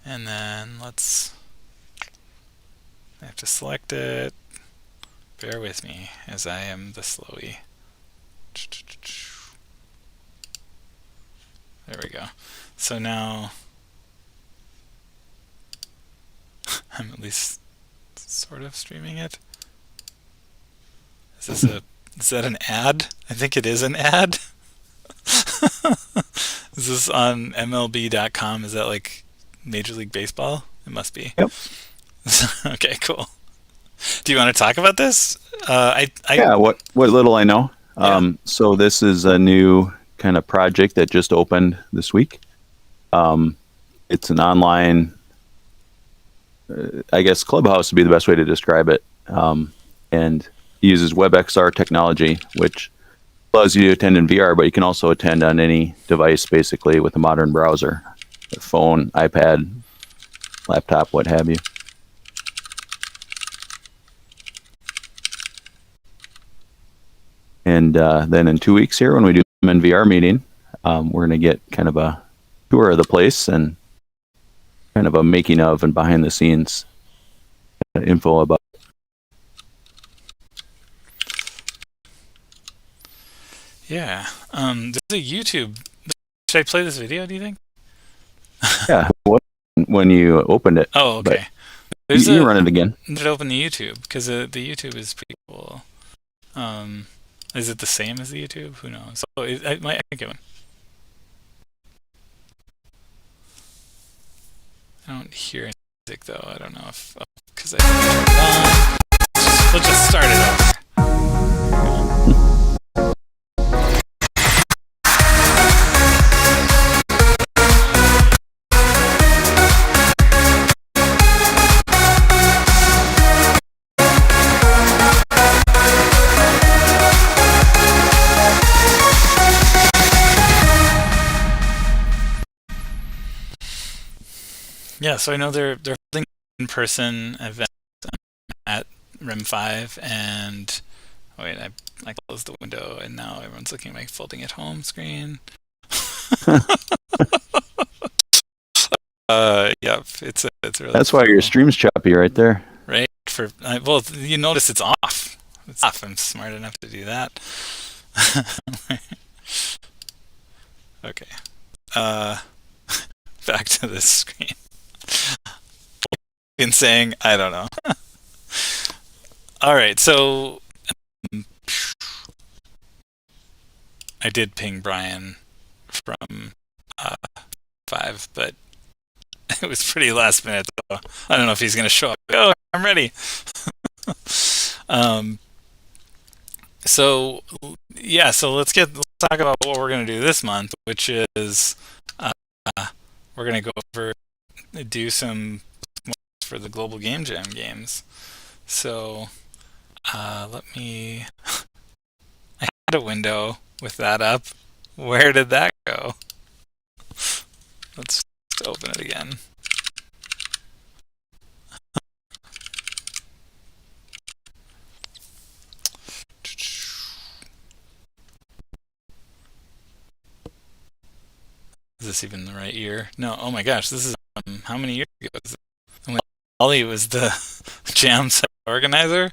And then I have to select it. Bear with me as I am the slowy. There we go. So now I'm at least sort of streaming it. Is that an ad? I think it is an ad. Is this on MLB.com? Is that like Major League Baseball? It must be. Yep. Okay, cool. Do you want to talk about this? Yeah, what little I know. Yeah. So this is a new kind of project that just opened this week. It's an online, I guess Clubhouse would be the best way to describe it. And uses WebXR technology, which allows you to attend in VR, but you can also attend on any device basically with a modern browser, a phone, iPad, laptop, what have you. And then in 2 weeks here, when we do an VR meeting, we're going to get kind of a tour of the place and kind of a making of and behind the scenes info about. Yeah. There's a YouTube. Should I play this video, do you think? Yeah, when you opened it. Oh, okay. You run it again. Did open the YouTube? Because the YouTube is pretty cool. Is it the same as the YouTube? Who knows? Oh, I can get one. I don't hear music though. I don't know if because I turned it on. We'll just start it over. Yeah, so I know they're holding in-person events at Rim 5, and oh wait, I closed the window, and now everyone's looking at my folding at home screen. Yeah, it's really. That's why your stream's choppy right there. Right well, you notice it's off. It's off. I'm smart enough to do that. Okay. Back to this screen. In saying, I don't know. All right, so I did ping Brian from 5, but it was pretty last minute. So I don't know if he's going to show up. Oh, I'm ready. So yeah, so let's talk about what we're going to do this month, which is we're going to do some for the Global Game Jam games. So let me. I had a window with that up. Where did that go? Let's open it again. Is this even the right year? No. Oh my gosh, this is how many years ago? Is it? When Ollie was the jam set organizer.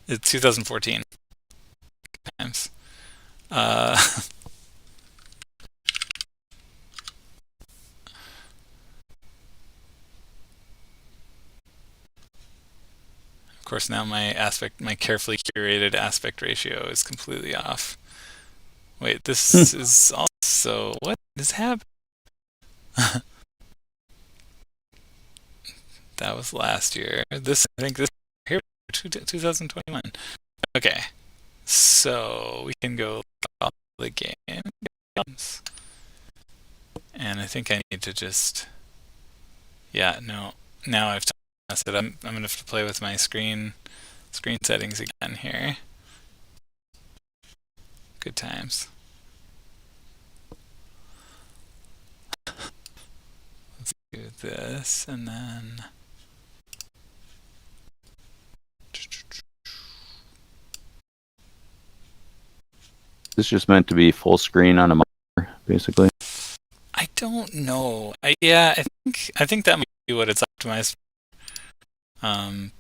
It's 2014. Times. Of course, now my carefully curated aspect ratio is completely off. Wait, this is also what is happening? That was last year. I think this here 2021. Okay, so we can go all the games, and I think I need to just no. Now I've messed it up. I'm gonna have to play with my screen settings again here. Good times. Let's do this, and then. This is just meant to be full screen on a monitor, basically. I don't know. I think that might be what it's optimized for. I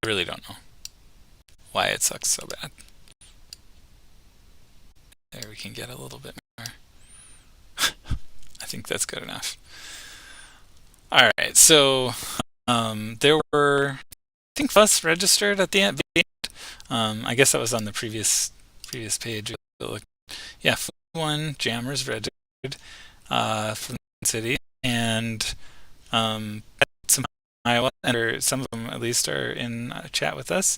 really don't know why it sucks so bad. There, we can get a little bit more. I think that's good enough. All right, so there were, I think, FUS registered at the end. I guess that was on the previous page. Yeah, 1 jammers registered from the city, and some Iowa, or some of them at least are in chat with us,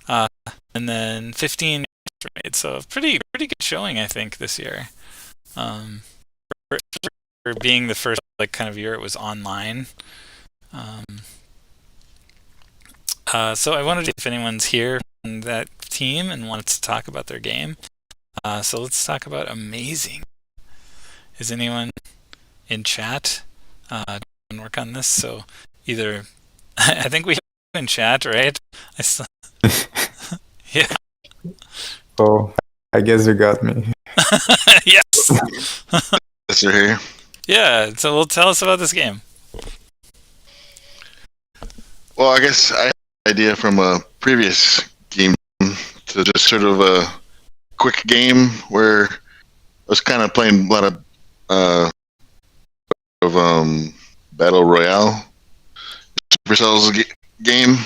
and then 15 made. So pretty good showing, I think, this year. For being the first kind of year it was online. So I wanted to see if anyone's here from that team and wanted to talk about their game. So let's talk about Amazing. Is anyone in chat and work on this? So either I think we have in chat, right? Yeah. Oh, I guess you got me. Yes. Yes, you're here. Yeah. So tell us about this game. Well, I guess I had an idea from a previous game to just sort of a quick game where I was kind of playing a lot of Battle Royale Supercell's game,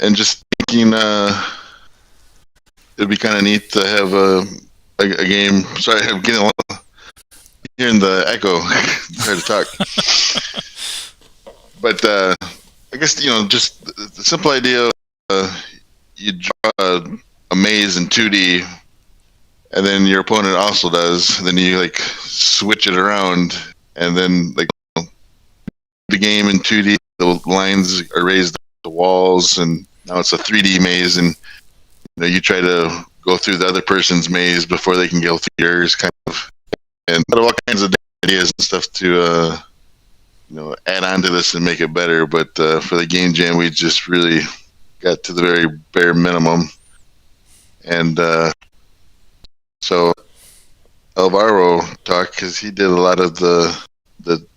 and just thinking it'd be kind of neat to have a game. Sorry, I'm getting a lot of hearing the echo. Hard to talk. But I guess just the simple idea. You draw a maze in 2D, and then your opponent also does. Then you like switch it around, and then like the game in 2D, the lines are raised to walls, and now it's a 3D maze, and you try to go through the other person's maze before they can go through yours, kind of. And all kinds of ideas and stuff to add on to this and make it better. But for the game jam, we just really got to the very bare minimum. And so Alvaro talked because he did a lot of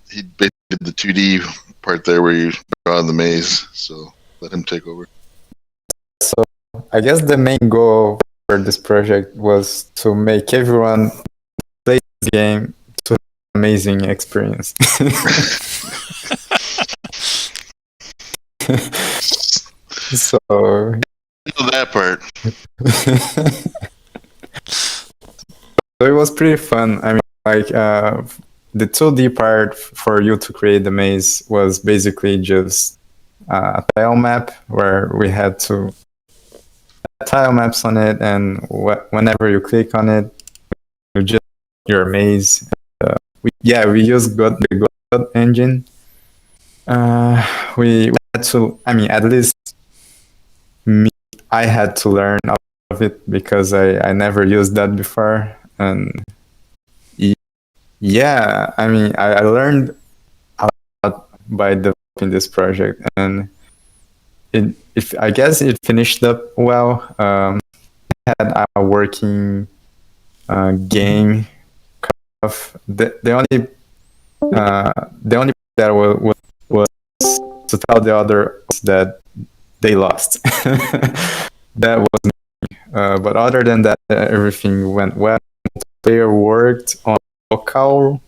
he did the 2D part there where you draw the maze. So let him take over. So I guess the main goal for this project was to make everyone play this game to have an amazing experience. So that part. So it was pretty fun. I mean, like the 2D part for you to create the maze was basically just a tile map where we had to add tile maps on it, and whenever you click on it, you just your maze. We used the God engine. We had to. I mean, at least I had to learn of it because I never used that before. And yeah, I mean, I learned a lot by developing this project, and I guess it finished up well. It had a working game. Kind of the only that was to tell the others that they lost. That was me. But other than that, everything went well. Player worked on local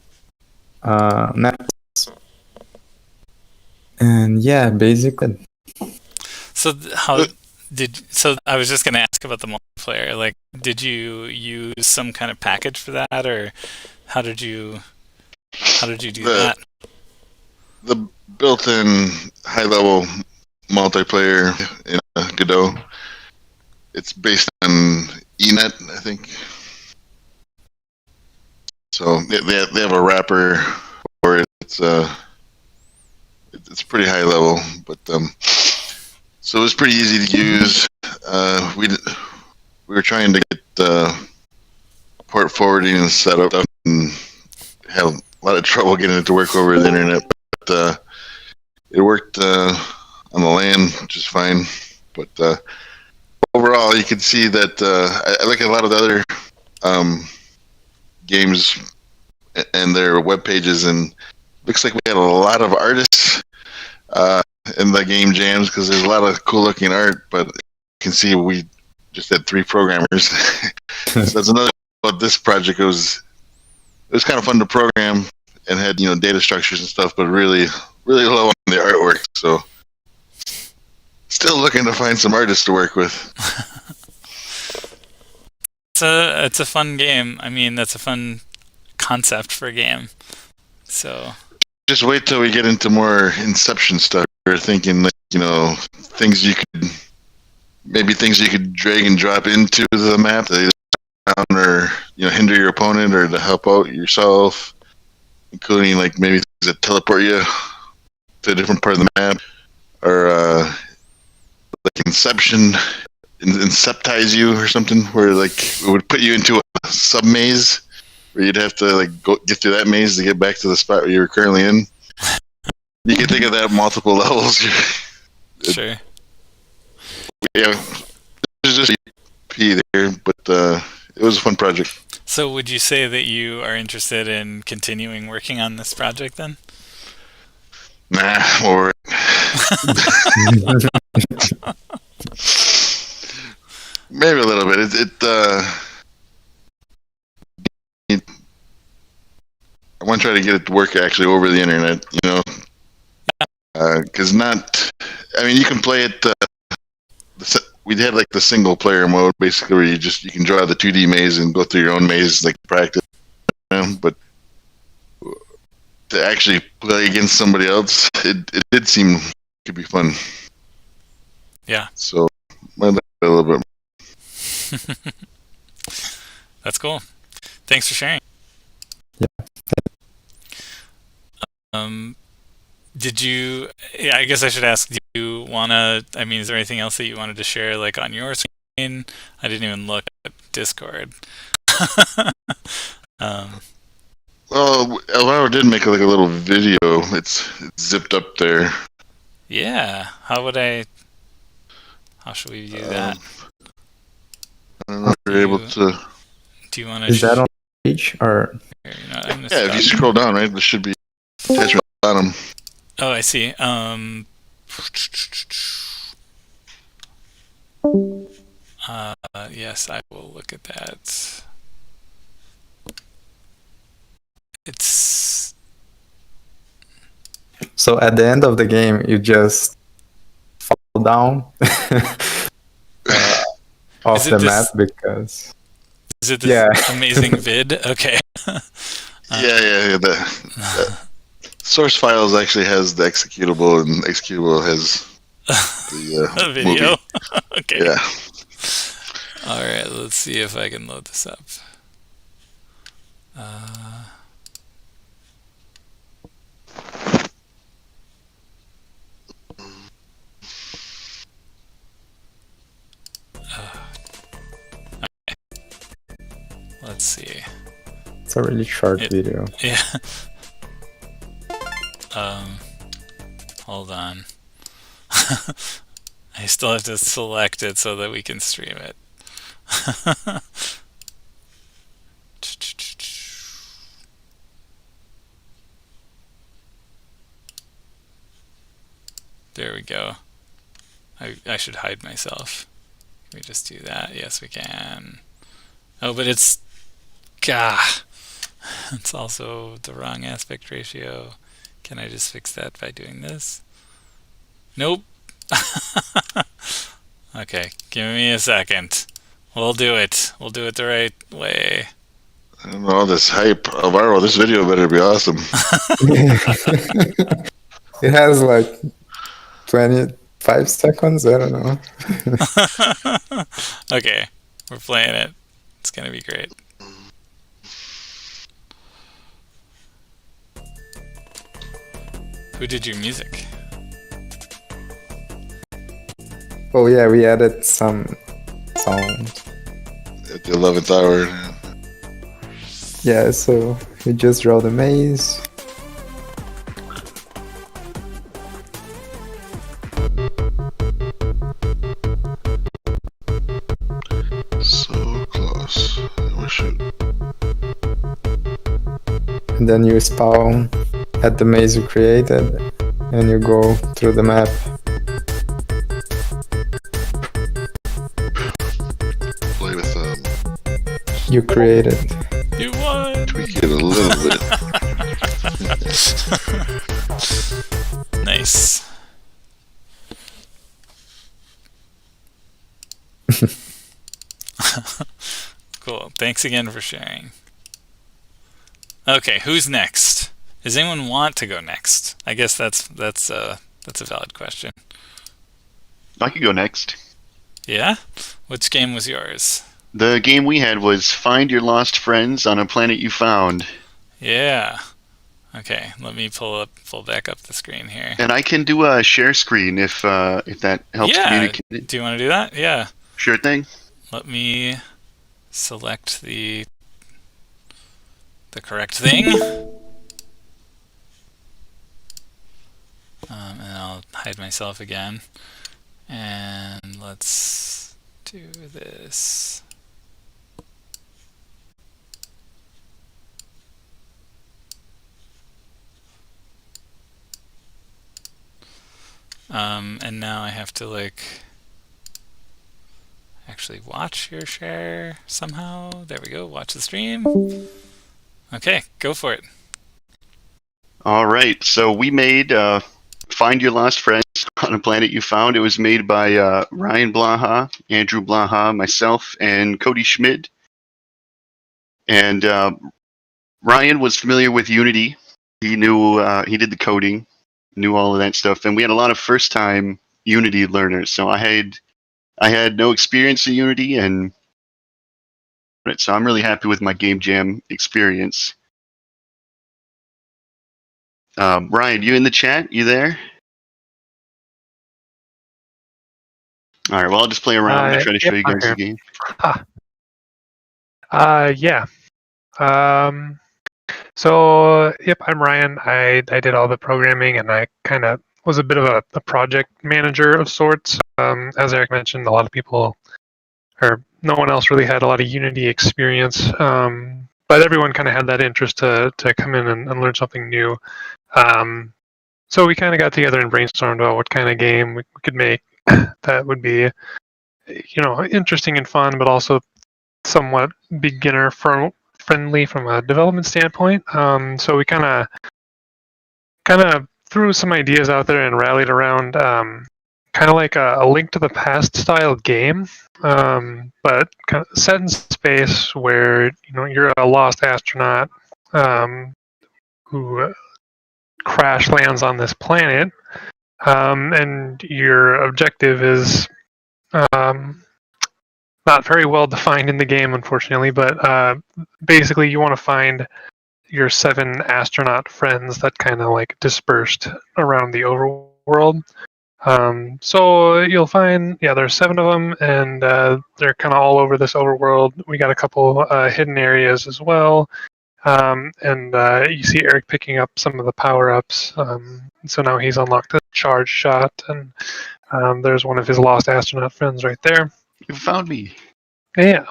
networks, and yeah, basically. So so I was just going to ask about the multiplayer. Like, did you use some kind of package for that, or how did you do that? The built-in high-level multiplayer in Godot. It's based on eNet, I think. So they have a wrapper for it. It's pretty high level, but so it was pretty easy to use. We were trying to get port forwarding set up and had a lot of trouble getting it to work over the internet, but it worked on the LAN just fine. But overall, you can see that I look at a lot of the other games and their web pages, and looks like we had a lot of artists in the game jams because there's a lot of cool looking art, but you can see we just had 3 programmers. So that's another thing about this project. It was kind of fun to program and had data structures and stuff, but really low on the artwork. So still looking to find some artists to work with. It's a fun game. I mean, that's a fun concept for a game. So just wait till we get into more Inception stuff. We're thinking things you could drag and drop into the map to either or hinder your opponent or to help out yourself, including maybe things that teleport you to a different part of the map, or Inception. Inceptize you or something, where it would put you into a sub maze where you'd have to go get through that maze to get back to the spot where you were currently in. You can think of that multiple levels. Sure. Yeah, there's just a P there, but it was a fun project. So would you say that you are interested in continuing working on this project then? Nah, or maybe a little bit. I want to try to get it to work actually over the internet, because you can play it. We had the single player mode basically, where you can draw the 2D maze and go through your own maze practice. But to actually play against somebody else, it did seem like it could be fun. Yeah. So I like it a little bit. That's cool. Thanks for sharing. Did you? Yeah, I guess I should ask. Do you wanna? I mean, is there anything else that you wanted to share, like on your screen? I didn't even look at Discord. Well, Elvira did make like a little video. It's zipped up there. Yeah. How would I? How should we do that? I don't know if you're able to. Do you want to? Is that on the page or? Here, you know, I'm gonna Yeah, if you stop. scroll down, right, there should be attachment at the bottom. Oh, I see. Yes, I will look at that. It's So at the end of the game, you just fall down off Is it the this- map because. is it this Yeah. amazing vid? Okay. Yeah. The source files actually has the executable, and executable has the A video. movie. Okay. Yeah. All right. Let's see if I can load this up. Let's see. It's a really short It- video. Yeah. Hold on. I still have to select it so that we can stream it. There we go. I should hide myself. Can we just do that? Yes, we can. Oh, but it's... Gah! It's also the wrong aspect ratio. Can I just fix that by doing this? Nope. Okay, give me a second. We'll do it. We'll do it the right way. I don't know, all this hype. Elvira, this video better be awesome. It has like 25 seconds. I don't know. Okay, we're playing it. It's gonna be great. Who did your music? Oh yeah, we added some sound. At the 11th hour. Yeah, so we just draw the maze. So close. Oh shoot. And then you spawn at the maze you created and you go through the map. Play with You created. You won! tweak it a little bit. Nice. Cool. Thanks again for sharing. Okay, who's next? Does anyone want to go next? I guess that's a valid question. I could go next. Yeah? Which game was yours? The game we had was Find Your Lost Friends on a Planet You Found. Yeah. Okay, let me pull back up the screen here. And I can do a share screen if that helps Yeah. communicate. Do you want to do that? Yeah. Sure thing. Let me select the correct thing. And I'll hide myself again. And let's do this. And now I have to actually watch your share somehow. There we go. Watch the stream. Okay, go for it. All right. So we made Find Your Lost Friends on a Planet You Found. It was made by Ryan Blaha, Andrew Blaha, myself, and Cody Schmid. And Ryan was familiar with Unity, He knew he did the coding, knew all of that stuff, and we had a lot of first-time Unity learners. So I had no experience in Unity, and so I'm really happy with my Game Jam experience. Ryan, you in the chat? You there? All right. Well, I'll just play around and try to show you guys the game. Yeah. So, yep, I'm Ryan. I did all the programming, and I kind of was a bit of a project manager of sorts. As Eric mentioned, a lot of people, or no one else really had a lot of Unity experience, but everyone kind of had that interest to come in and learn something new. So we kind of got together and brainstormed about what kind of game we could make that would be, interesting and fun, but also somewhat beginner friendly from a development standpoint. So we kind of threw some ideas out there and rallied around kind of like a Link to the Past style game, but kind of set in space where you're a lost astronaut who crash lands on this planet, and your objective is not very well defined in the game, unfortunately, but basically you want to find your 7 astronaut friends that kind of like dispersed around the overworld. So you'll find, there's 7 of them, and they're kind of all over this overworld. We got a couple hidden areas as well, and you see Eric picking up some of the power-ups. So now he's unlocked a charge shot, and there's one of his lost astronaut friends right there. You found me. Yeah.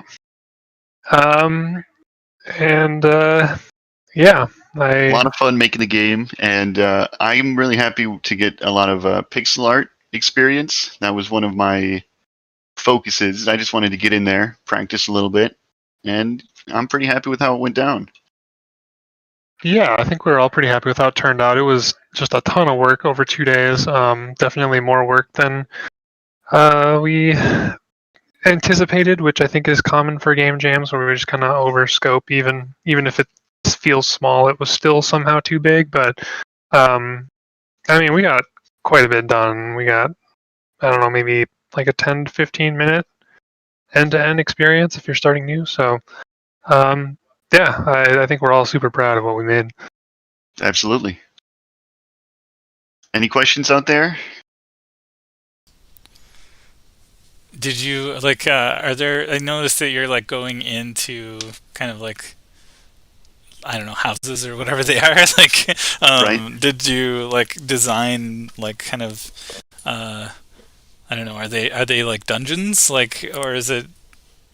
And yeah, a lot of fun making the game, and I'm really happy to get a lot of pixel art experience. That was one of my focuses. I just wanted to get in there, practice a little bit, and I'm pretty happy with how it went down. Yeah, I think we were all pretty happy with how it turned out. It was just a ton of work over 2 days. Definitely more work than we anticipated, which I think is common for game jams, where we just kind of overscope. Even if it feels small, it was still somehow too big. But we got quite a bit done. We got, I don't know, maybe like a 10 to 15 minute end-to-end experience if you're starting new. So I think we're all super proud of what we made. Absolutely. Any questions out there? Did you are there? I noticed that you're like going into kind of like, I don't know, houses or whatever they are. Right. Did you like design like kind of I don't know, are they like dungeons, or is it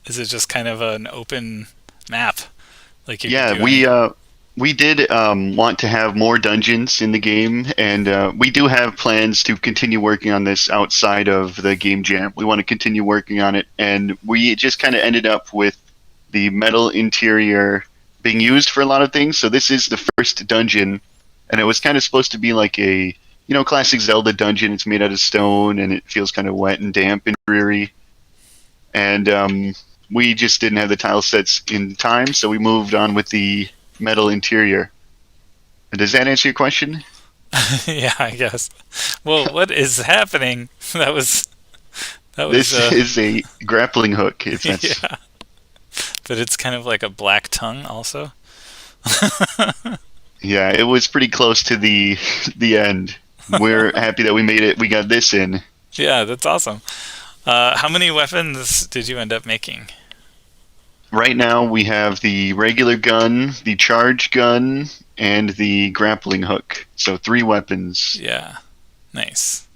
just kind of an open map? We did want to have more dungeons in the game, and we do have plans to continue working on this outside of the game jam. We want to continue working on it, and we just kind of ended up with the metal interior being used for a lot of things. So this is the first dungeon, and it was kind of supposed to be like a classic Zelda dungeon. It's made out of stone, and it feels kind of wet and damp and dreary. And we just didn't have the tile sets in time, so we moved on with the metal interior. Does that answer your question? Yeah, I guess. Well, what is happening? This is a grappling hook. Yeah. But it's kind of like a black tongue also. Yeah, it was pretty close to the end. We're happy that we made it. We got this in. Yeah, that's awesome. How many weapons did you end up making? Right now we have the regular gun, the charge gun, and the grappling hook. So 3 weapons. Yeah. Nice.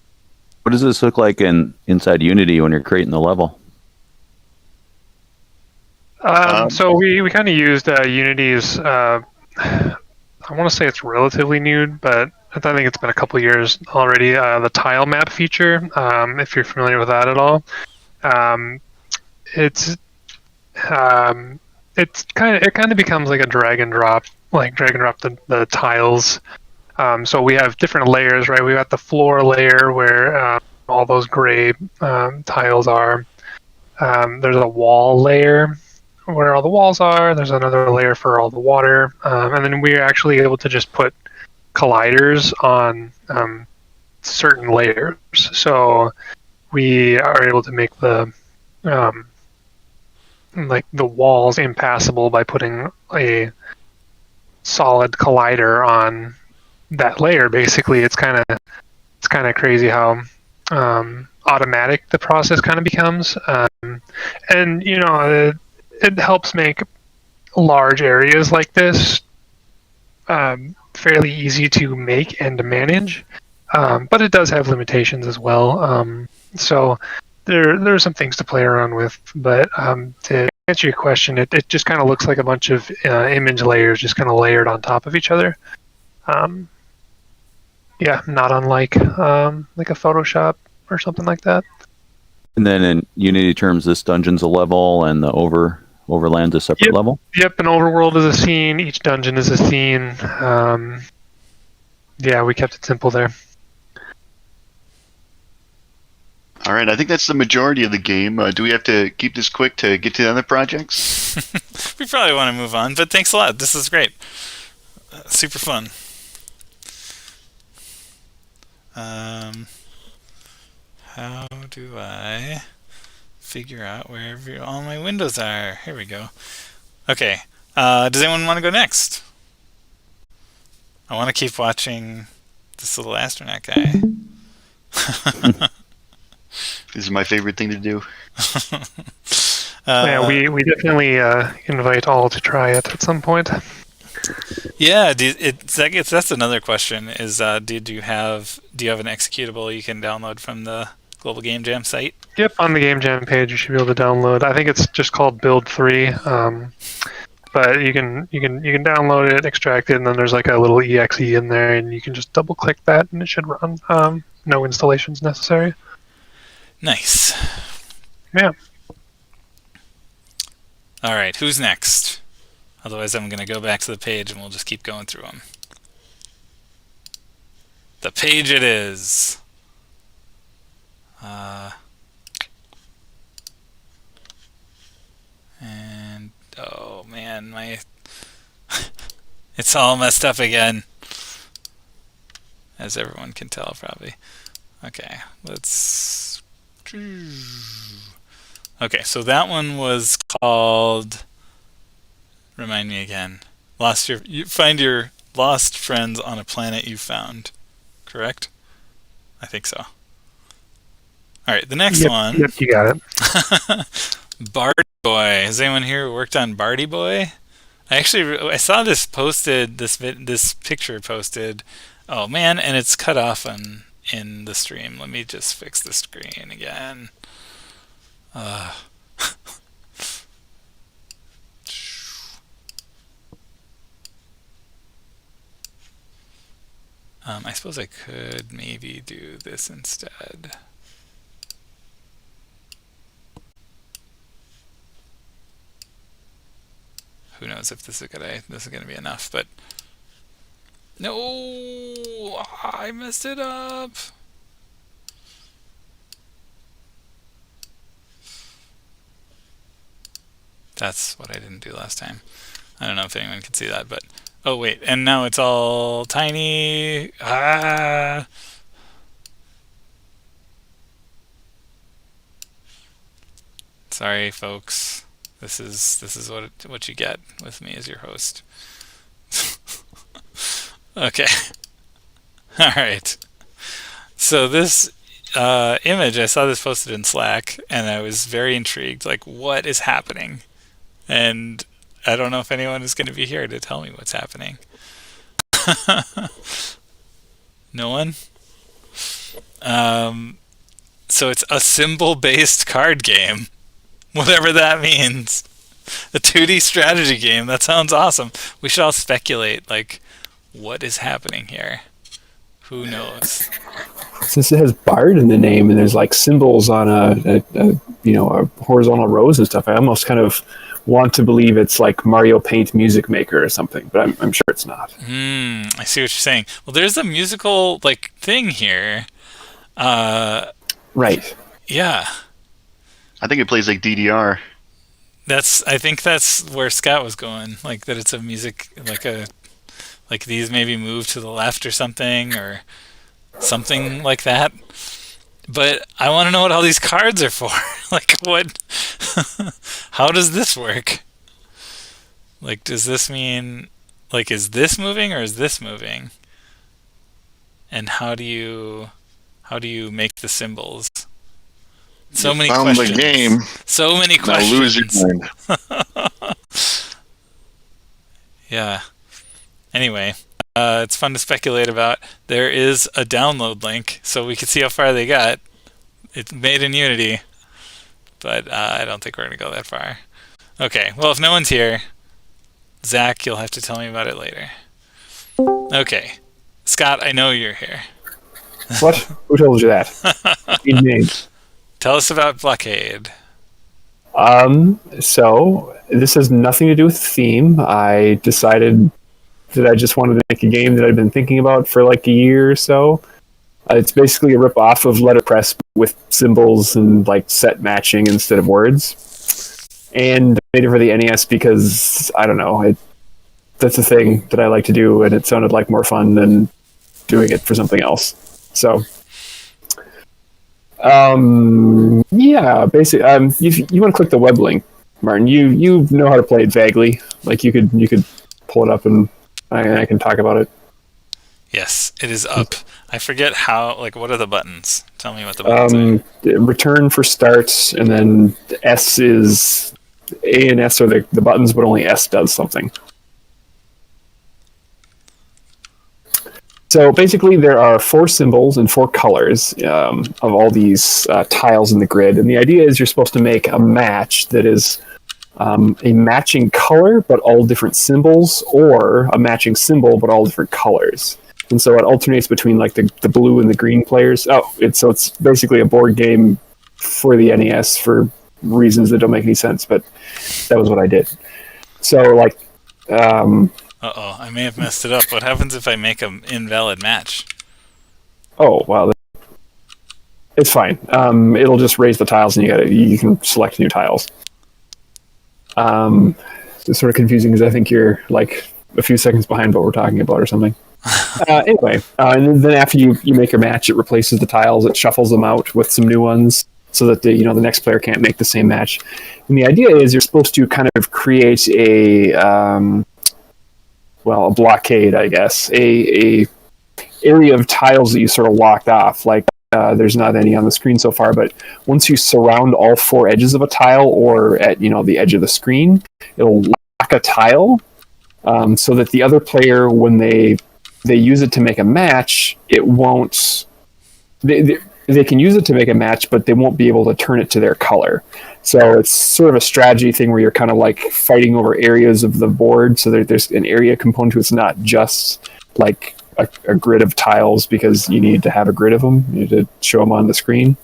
What does this look like inside Unity when you're creating the level? So we kind of used Unity's, I want to say it's relatively new, but I think it's been a couple years already, the tile map feature, if you're familiar with that at all. It kind of becomes like a drag and drop the tiles. So we have different layers, right? We got the floor layer where all those gray tiles are. There's a wall layer where all the walls are. There's another layer for all the water, and then we're actually able to just put colliders on certain layers. So we are able to make the like the walls impassable by putting a solid collider on that layer. Basically, it's kind of crazy how automatic the process kind of becomes, and it helps make large areas like this fairly easy to make and to manage, but it does have limitations as well. So there are some things to play around with, but to answer your question, it just kind of looks like a bunch of image layers just kind of layered on top of each other. Yeah, not unlike like a Photoshop or something like that. And then in Unity terms, this dungeon's a level, and the overland's a separate level. Yep, an overworld is a scene. Each dungeon is a scene. Yeah, we kept it simple there. All right, I think that's the majority of the game. Do we have to keep this quick to get to the other projects? We probably want to move on, but thanks a lot. This is great. Super fun. How do I figure out where all my windows are? Here we go. Okay. Does anyone want to go next? I want to keep watching this little astronaut guy. This is my favorite thing to do. Yeah, we definitely invite all to try it at some point. Yeah, that's another question. Is do you have an executable you can download from the Global Game Jam site? Yep, on the Game Jam page you should be able to download. I think it's just called Build 3, but you can download it, extract it, and then there's like a little exe in there, and you can just double click that, and it should run. No installations necessary. Nice. Yeah. All right, who's next? Otherwise, I'm going to go back to the page, and we'll just keep going through them. The page it is. And oh man, it's all messed up again, as everyone can tell probably. Okay, let's. Okay, so that one was called. Remind me again. Find your lost friends on a planet you found. Correct? I think so. All right, the next one. Yep, you got it. Barty Boy. Has anyone here worked on Barty Boy? I saw this posted. This picture posted. Oh man, and it's cut off in the stream. Let me just fix the screen again. I suppose I could maybe do this instead. Who knows if this is going to be enough, but no, I messed it up. That's what I didn't do last time. I don't know if anyone can see that, but oh wait, and now it's all tiny. Sorry, folks. This is what you get with me as your host. Okay. All right. So this image, I saw this posted in Slack, and I was very intrigued. Like, what is happening? And I don't know if anyone is going to be here to tell me what's happening. No one? So it's a symbol-based card game. Whatever that means. A 2D strategy game. That sounds awesome. We should all speculate, like, what is happening here? Who knows? Since it has Bard in the name and there's like symbols on a horizontal rows and stuff, I almost kind of want to believe it's like Mario Paint Music Maker or something, but I'm sure it's not. I see what you're saying. Well, there's a musical like thing here. Right. Yeah. I think it plays like DDR. I think that's where Scott was going. Like that it's a music, like Like these maybe move to the left or something like that. But I want to know what all these cards are for. Like what? How does this work? Like, does this mean, like, is this moving or is this moving? And how do you make the symbols? So many found questions. the game. So many Now questions. lose your mind. Yeah. Anyway, it's fun to speculate about. There is a download link, so we can see how far they got. It's made in Unity, but I don't think we're going to go that far. Okay, well, if no one's here, Zach, you'll have to tell me about it later. Okay. Scott, I know you're here. What? Who told you that? In name. Tell us about Blockade. So this has nothing to do with theme. I decided that I just wanted to make a game that I'd been thinking about for like a year or so. It's basically a rip-off of letterpress with symbols and like set matching instead of words. And I made it for the NES because, I don't know, that's a thing that I like to do, and it sounded like more fun than doing it for something else. So, yeah, basically, you want to click the web link, Martin. You know how to play it vaguely. Like you could pull it up and I can talk about it. Yes, it is up. I forget how. Like, what are the buttons? Tell me what the buttons are. Return for start, and then S is A and S are the buttons, but only S does something. So basically, there are 4 symbols and 4 colors of all these tiles in the grid, and the idea is you're supposed to make a match that is a matching color but all different symbols, or a matching symbol but all different colors. And so it alternates between like the blue and the green players. It's basically a board game for the NES for reasons that don't make any sense, but that was what I did. So like. Uh-oh, I may have messed it up. What happens if I make an invalid match? Oh, wow. It's fine. It'll just raise the tiles and you can select new tiles. It's sort of confusing because I think you're like a few seconds behind what we're talking about or something. Anyway, and then after you make your match, it replaces the tiles, it shuffles them out with some new ones so that the next player can't make the same match. And the idea is you're supposed to kind of create a blockade, I guess, a area of tiles that you sort of locked off. Like there's not any on the screen so far, but once you surround all 4 edges of a tile or at the edge of the screen, it'll lock a tile so that the other player, when they use it to make a match, it won't. They can use it to make a match, but they won't be able to turn it to their color. So it's sort of a strategy thing where you're kind of like fighting over areas of the board. So there's an area component to it. It's not just like a grid of tiles because you need to have a grid of them. You need to show them on the screen.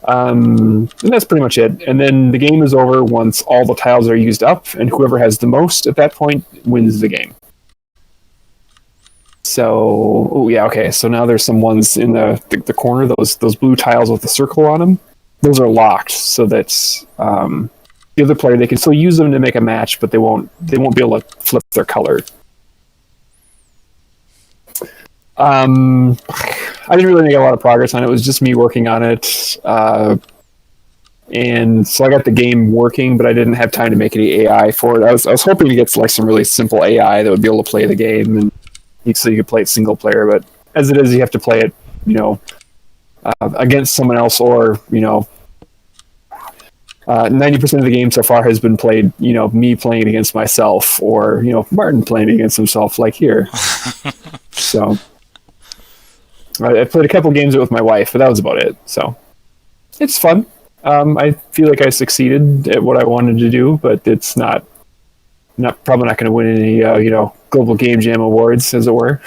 And that's pretty much it. And then the game is over once all the tiles are used up, and whoever has the most at that point wins the game. So, so now there's some ones in the corner, those blue tiles with the circle on them. Those are locked, so that the other player, they can still use them to make a match, but they won't be able to flip their color. I didn't really make a lot of progress on it. It was just me working on it. And so I got the game working, but I didn't have time to make any AI for it. I was hoping to get like some really simple AI that would be able to play the game, and so you could play it single player. But as it is, you have to play it, against someone else, or 90% of the game so far has been played, me playing it against myself, or Martin playing it against himself, like here. So I played a couple games with my wife, but that was about it. So it's fun. I feel like I succeeded at what I wanted to do, but it's probably not going to win any Global Game Jam awards, as it were.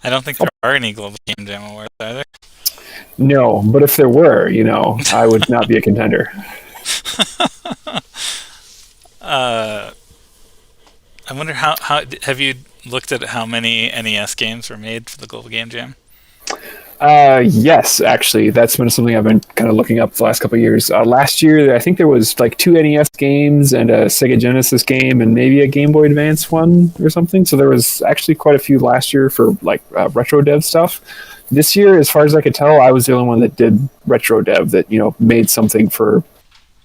I don't think there are any Global Game Jam awards, are there? No, but if there were, I would not be a contender. I wonder how have you looked at how many NES games were made for the Global Game Jam? Yes, actually, that's been something I've been kind of looking up the last couple of years. Last year, I think there was like 2 NES games and a Sega Genesis game and maybe a Game Boy Advance one or something. So there was actually quite a few last year for like retro dev stuff. This year, as far as I could tell, I was the only one that did retro dev that made something for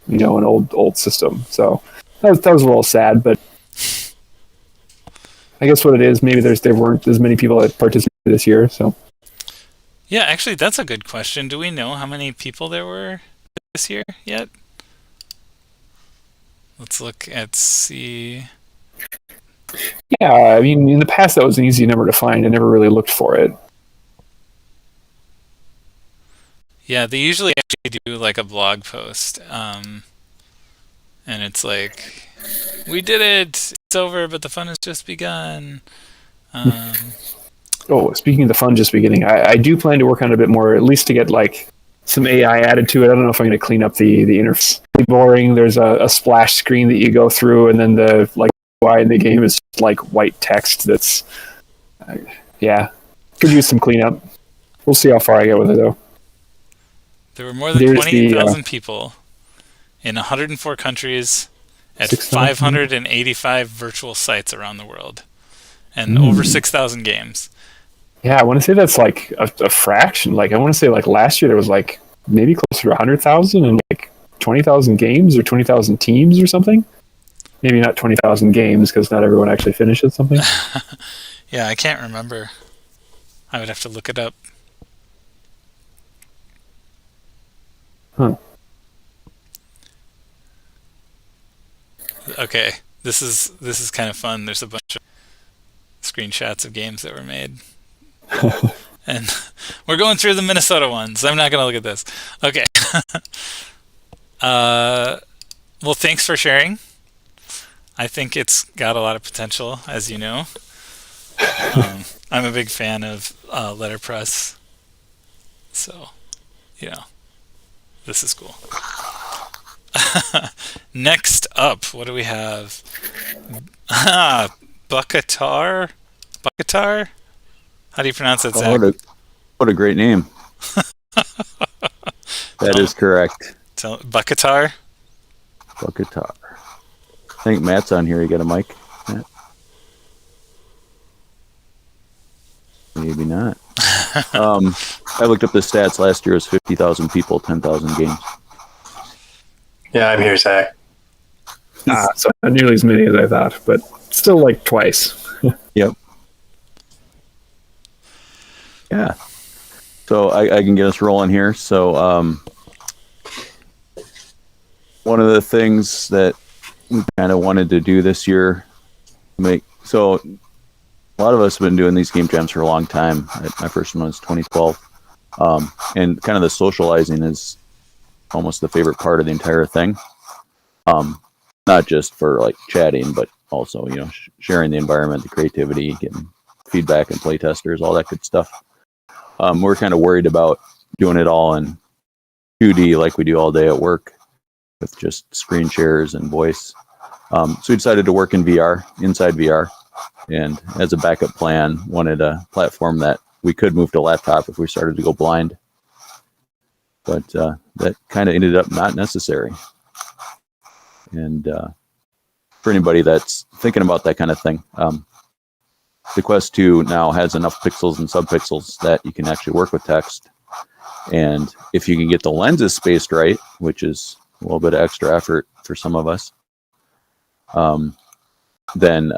an old system. So that was a little sad, but I guess what it is, maybe there weren't as many people that participated this year. So. Yeah, actually, that's a good question. Do we know how many people there were this year yet? Let's look at see. Yeah, I mean, in the past that was an easy number to find. I never really looked for it. Yeah, they usually actually do like a blog post, and it's like, we did it. It's over, but the fun has just begun. Oh, speaking of the fun just beginning, I do plan to work on it a bit more, at least to get like some AI added to it. I don't know if I'm going to clean up the interface. It's boring. There's a splash screen that you go through, and then the like UI in the game is like white text. That's could use some cleanup. We'll see how far I get with it though. There were more than 20,000 people in 104 countries at 585 virtual sites around the world, and over 6,000 games. Yeah, I want to say that's like a fraction. Like I want to say like last year there was like maybe closer to 100,000 and like 20,000 games or 20,000 teams or something. Maybe not 20,000 games because not everyone actually finishes something. Yeah, I can't remember. I would have to look it up. Huh. Okay, this is kind of fun. There's a bunch of screenshots of games that were made. And we're going through the Minnesota ones. I'm not going to look at this. Okay. Well, thanks for sharing. I think it's got a lot of potential, as you know. I'm a big fan of letterpress. So, this is cool. Next up, what do we have? Buckatar? Buckatar? How do you pronounce that, Zach? What a great name. That is correct. Buckatar? Buckatar. I think Matt's on here. You got a mic, Matt? Maybe not. I looked up the stats. Last year was 50,000 people, 10,000 games. Yeah, I'm here, Zach. So not nearly as many as I thought, but still like twice. Yep. Yeah. So I can get us rolling here. So one of the things that we kind of wanted to do this year, so a lot of us have been doing these game jams for a long time. My first one was 2012. And kind of the socializing is almost the favorite part of the entire thing. Not just for like chatting, but also, sharing the environment, the creativity, getting feedback and play testers, all that good stuff. We're kind of worried about doing it all in 2D like we do all day at work with just screen shares and voice. So we decided to work in VR, inside VR. And as a backup plan, wanted a platform that we could move to laptop if we started to go blind. But that kind of ended up not necessary. And for anybody that's thinking about that kind of thing, the Quest 2 now has enough pixels and subpixels that you can actually work with text. And if you can get the lenses spaced right, which is a little bit of extra effort for some of us, then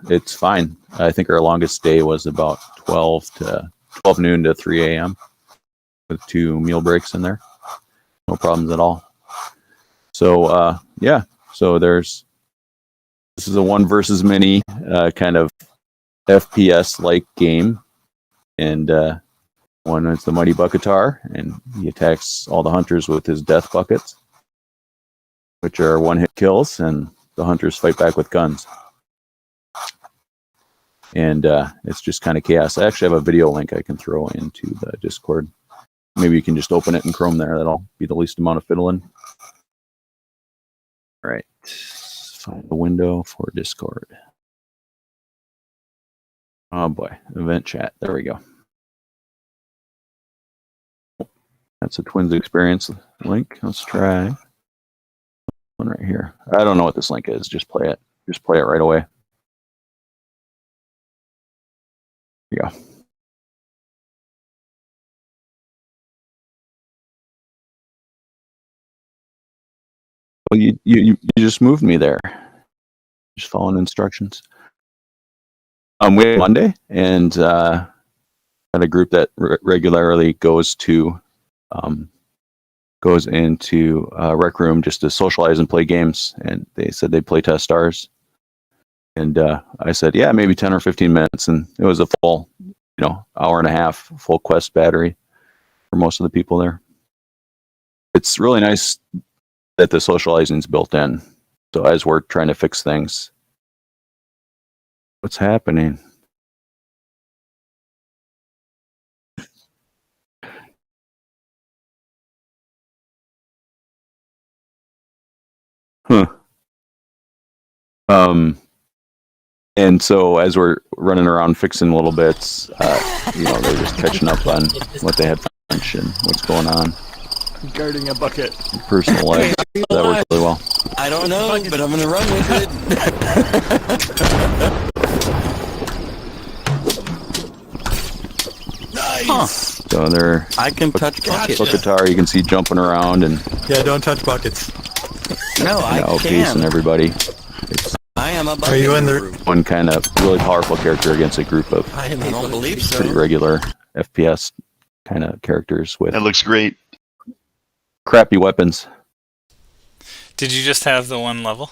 it's fine. I think our longest day was about 12 noon to 3 a.m. with 2 meal breaks in there. No problems at all. So, so this is a one versus many kind of FPS-like game. And one is the Mighty Buckatar, and he attacks all the hunters with his death buckets, which are one-hit kills, and the hunters fight back with guns. And it's just kind of chaos. I actually have a video link I can throw into the Discord. Maybe you can just open it in Chrome there. That'll be the least amount of fiddling. All right. Find a window for Discord. Oh boy. Event chat. There we go. That's a Twins experience link. Let's try one right here. I don't know what this link is. Just play it. Just play it right away. Here you go. Well, you just moved me there. Just following instructions. We had Monday, and had a group that regularly goes into Rec Room just to socialize and play games. And they said they'd play test stars. And I said, yeah, maybe 10 or 15 minutes. And it was a full, hour and a half, full Quest battery for most of the people there. It's really nice that the socializing is built in. So as we're trying to fix things, what's happening? Huh. And so as we're running around fixing little bits, they're just catching up on what they had for lunch and what's going on. Guarding a bucket. Personal life. That worked really well. I don't know, but I'm gonna run with it. Nice. So they're I can touch buckets. Bucketar, you can see jumping around and yeah, don't touch buckets. No, I outpacing can. everybody. I am a bucket. Are you in there? One kind of really powerful character against a group of I don't believe so. pretty regular FPS kind of characters with That looks great. crappy weapons. Did you just have the one level?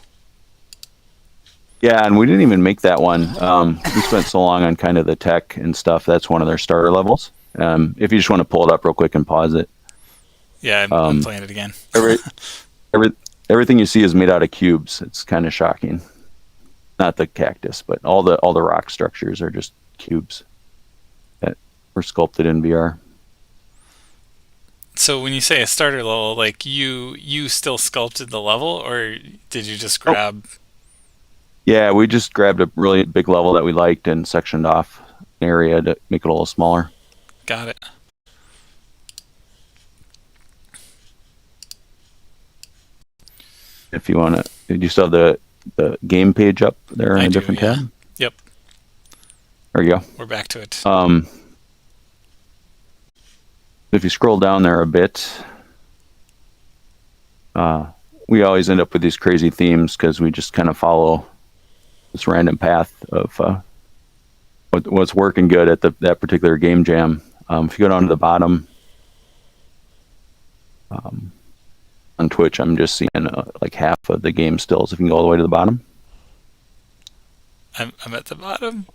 Yeah, and we didn't even make that one. We spent so long on kind of the tech and stuff. That's one of their starter levels. If you just want to pull it up real quick and pause it. Yeah, I'm playing it again. Everything you see is made out of cubes. It's kind of shocking. Not the cactus, but all the rock structures are just cubes that were sculpted in VR. So when you say a starter level, like you still sculpted the level, or did you just grab? Yeah, we just grabbed a really big level that we liked and sectioned off an area to make it a little smaller. Got it. If you want to, did you still have the game page up there in a different tab? Yep. There you go. We're back to it. If you scroll down there a bit, we always end up with these crazy themes because we just kind of follow this random path of what's working good at that particular game jam. If you go down to the bottom, on Twitch, I'm just seeing like half of the game stills. If you can go all the way to the bottom. I'm at the bottom.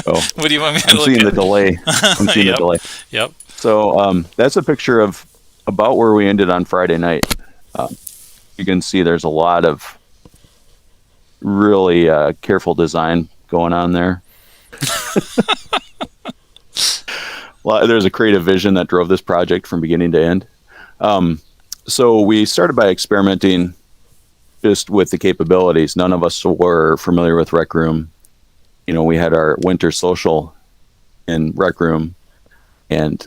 Oh, what do you want me to I'm look seeing at? the delay. I'm seeing the delay. Yep. So that's a picture of about where we ended on Friday night. You can see there's a lot of really careful design going on there. Well, there's a creative vision that drove this project from beginning to end. So we started by experimenting just with the capabilities. None of us were familiar with Rec Room. We had our winter social in Rec Room, and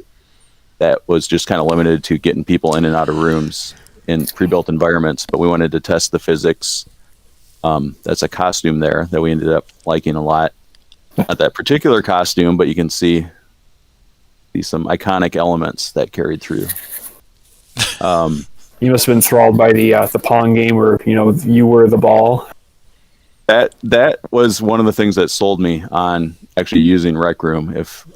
that was just kind of limited to getting people in and out of rooms in pre-built environments. But we wanted to test the physics. That's a costume there that we ended up liking a lot. Not that particular costume, but you can see some iconic elements that carried through. You must have been enthralled by the Pong game where you were the ball. That was one of the things that sold me on actually using Rec Room. If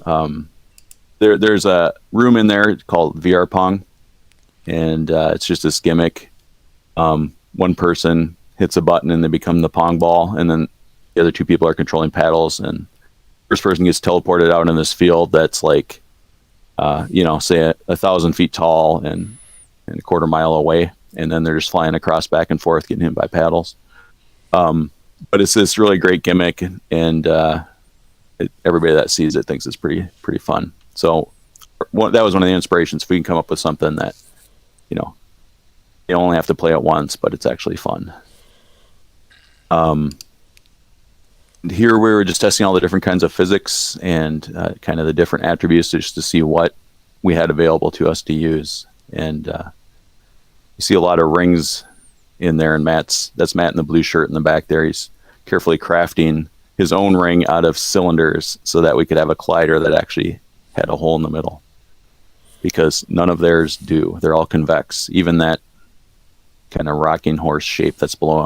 there's a room in there called VR Pong, and it's just this gimmick. One person hits a button and they become the Pong ball, and then the other two people are controlling paddles, and first person gets teleported out in this field that's like, say 1,000 feet tall and a quarter mile away, and then they're just flying across back and forth, getting hit by paddles. But it's this really great gimmick, and everybody that sees it thinks it's pretty fun. So that was one of the inspirations. If we can come up with something that, you only have to play it once, but it's actually fun. Here we were just testing all the different kinds of physics and kind of the different attributes just to see what we had available to us to use. And you see a lot of rings in there, and that's Matt in the blue shirt in the back there. He's carefully crafting his own ring out of cylinders so that we could have a collider that actually had a hole in the middle, because none of theirs do. They're all convex. Even that kind of rocking horse shape that's below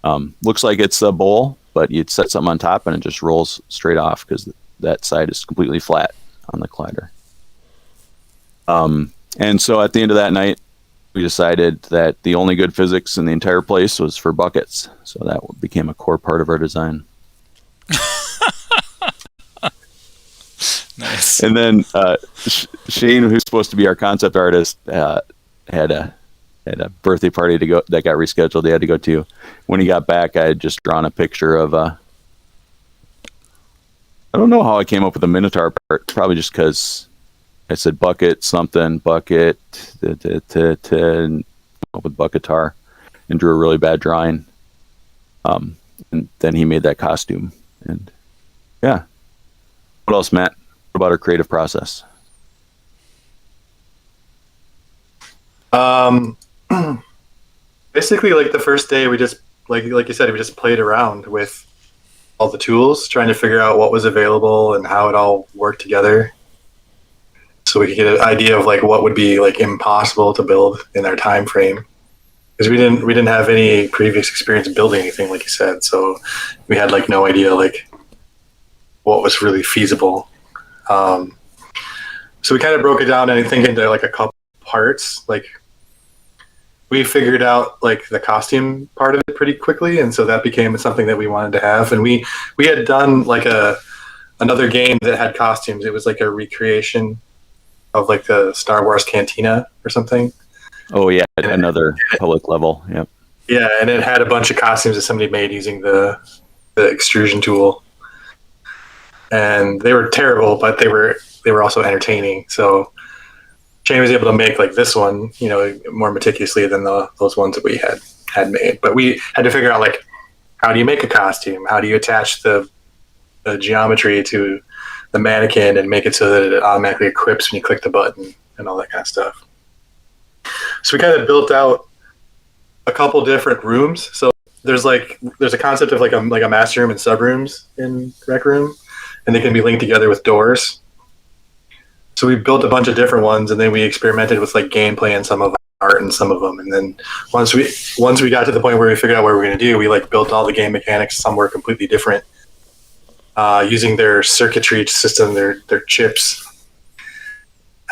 them looks like it's a bowl, but you'd set something on top and it just rolls straight off because that side is completely flat on the collider. And so at the end of that night, we decided that the only good physics in the entire place was for buckets. So that became a core part of our design. Nice. And then Shane, who's supposed to be our concept artist, had a birthday party that got rescheduled. They had to go to. When he got back, I had just drawn a picture of I don't know how I came up with the Minotaur part. Probably just because I said bucket something, bucket with bucketar, and drew a really bad drawing. And then he made that costume. And yeah. What else, Matt? What about our creative process? Basically, like the first day, we just like you said, we just played around with all the tools, trying to figure out what was available and how it all worked together, so we could get an idea of like what would be like impossible to build in our time frame, because we didn't have any previous experience building anything, like you said, so we had like no idea like what was really feasible. So we kind of broke it down, and I think into like a couple parts. Like we figured out like the costume part of it pretty quickly, and so that became something that we wanted to have. And we had done like another game that had costumes. It was like a recreation of like the Star Wars Cantina or something. Oh yeah, another public level. Yep. Yeah, and it had a bunch of costumes that somebody made using the extrusion tool, and they were terrible, but they were also entertaining. So Shane was able to make like this one, you know, more meticulously than those ones that we had made. But we had to figure out like, how do you make a costume? How do you attach the geometry to the mannequin and make it so that it automatically equips when you click the button and all that kind of stuff. So we kind of built out a couple different rooms. So there's a concept of like a master room and sub rooms in Rec Room, and they can be linked together with doors. So we built a bunch of different ones, and then we experimented with like gameplay and some of art and some of them. And then once we got to the point where we figured out what we were going to do, we like built all the game mechanics somewhere completely different, using their circuitry system, their chips.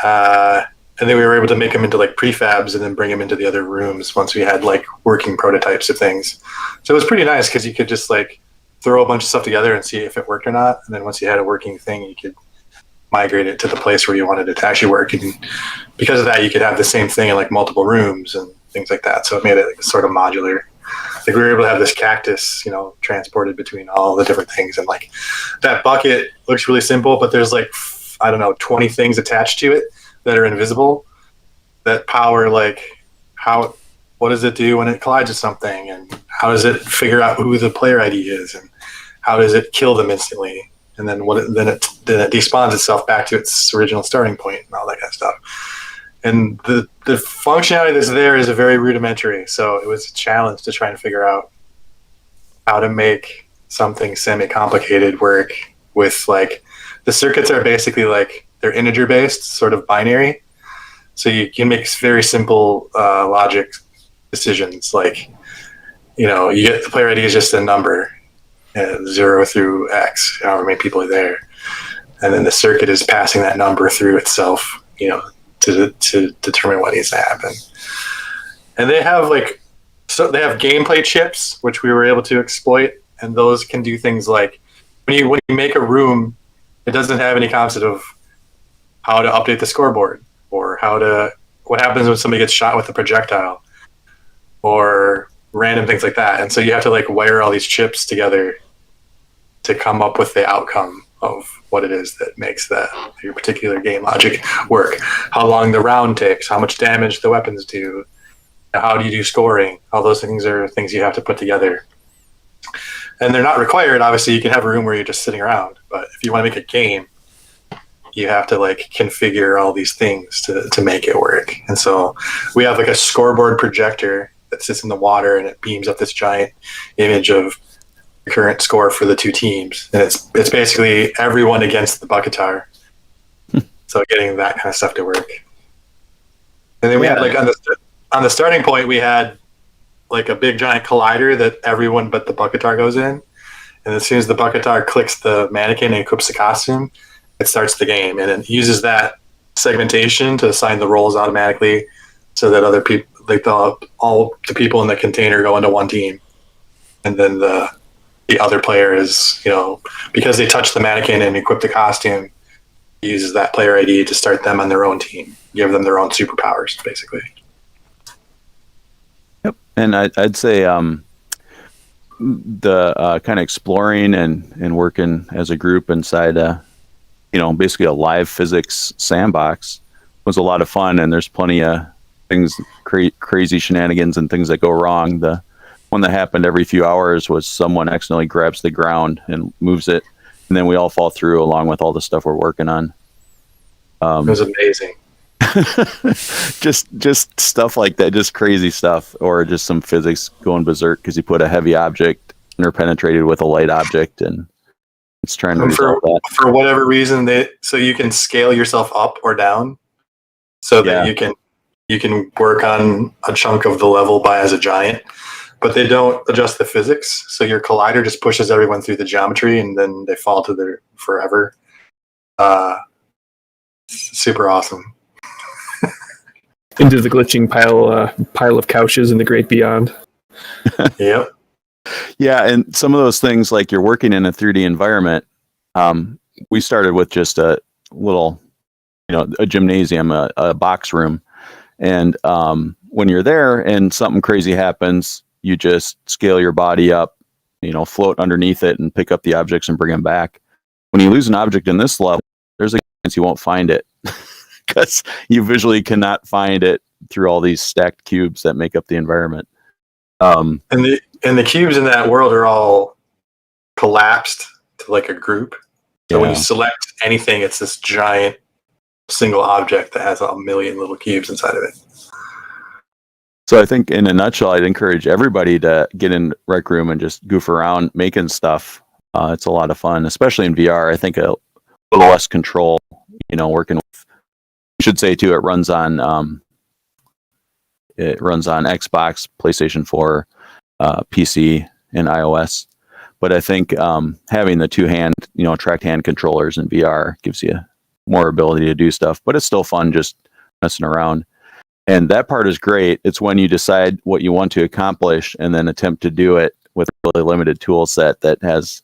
And then we were able to make them into like prefabs and then bring them into the other rooms once we had like working prototypes of things. So it was pretty nice because you could just like throw a bunch of stuff together and see if it worked or not. And then once you had a working thing, you could migrate it to the place where you wanted it to actually work. And because of that, you could have the same thing in like multiple rooms and things like that. So it made it like, sort of modular. Like we were able to have this cactus, you know, transported between all the different things. And like that bucket looks really simple, but there's like, 20 things attached to it that are invisible that power like what does it do when it collides with something, and how does it figure out who the player ID is, and how does it kill them instantly, and then then it despawns itself back to its original starting point and all that kind of stuff. And the functionality that's there is very rudimentary, so it was a challenge to try and figure out how to make something semi-complicated work with like the circuits are basically like they're integer based, sort of binary. So you can make very simple logic decisions, like, you know, you get the player ID is just a number, 0 through X, however many people are there, and then the circuit is passing that number through itself, you know, to determine what needs to happen. And they have they have gameplay chips, which we were able to exploit, and those can do things like when you make a room, it doesn't have any concept of how to update the scoreboard, or what happens when somebody gets shot with a projectile, or random things like that. And so you have to like wire all these chips together to come up with the outcome of what it is that makes your particular game logic work. How long the round takes, how much damage the weapons do, how do you do scoring. All those things are things you have to put together. And they're not required. Obviously, you can have a room where you're just sitting around. But if you want to make a game, you have to like configure all these things to make it work. And so we have like a scoreboard projector that sits in the water, and it beams up this giant image of the current score for the two teams. And it's basically everyone against the Bucketar. So getting that kind of stuff to work. And then we had like on the starting point, we had like a big giant collider that everyone but the Bucketar goes in. And as soon as the Bucketar clicks the mannequin and equips the costume, it starts the game. And it uses that segmentation to assign the roles automatically so that other people, like all the people in the container go into one team. And then the other player is, because they touch the mannequin and equip the costume, uses that player ID to start them on their own team, give them their own superpowers, basically. Yep. And I'd say the kind of exploring and working as a group inside basically a live physics sandbox was a lot of fun, and there's plenty of things, crazy shenanigans and things that go wrong. The one that happened every few hours was someone accidentally grabs the ground and moves it, and then we all fall through along with all the stuff we're working on. It was amazing. just stuff like that, just crazy stuff, or just some physics going berserk because you put a heavy object interpenetrated with a light object, and it's trying to resolve that. For whatever reason, so you can scale yourself up or down, so that you can work on a chunk of the level as a giant, but they don't adjust the physics. So your collider just pushes everyone through the geometry, and then they fall to their forever. Super awesome. Into the glitching pile of couches in the great beyond. Yep. Yeah, and some of those things, like you're working in a 3D environment. We started with just a little, a gymnasium, a box room, and when you're there and something crazy happens, you just scale your body up, float underneath it and pick up the objects and bring them back. When you lose an object in this level, there's a chance you won't find it. Because you visually cannot find it through all these stacked cubes that make up the environment. And the cubes in that world are all collapsed to like a group. So when you select anything, it's this giant single object that has 1 million little cubes inside of it. So I think in a nutshell, I'd encourage everybody to get in Rec Room and just goof around making stuff. It's a lot of fun, especially in VR. I think a little less control, working with, I should say too, it runs on Xbox, PlayStation 4, PC, and iOS. But I think having the tracked hand controllers in VR gives you more ability to do stuff. But it's still fun just messing around. And that part is great. It's when you decide what you want to accomplish and then attempt to do it with a really limited tool set that has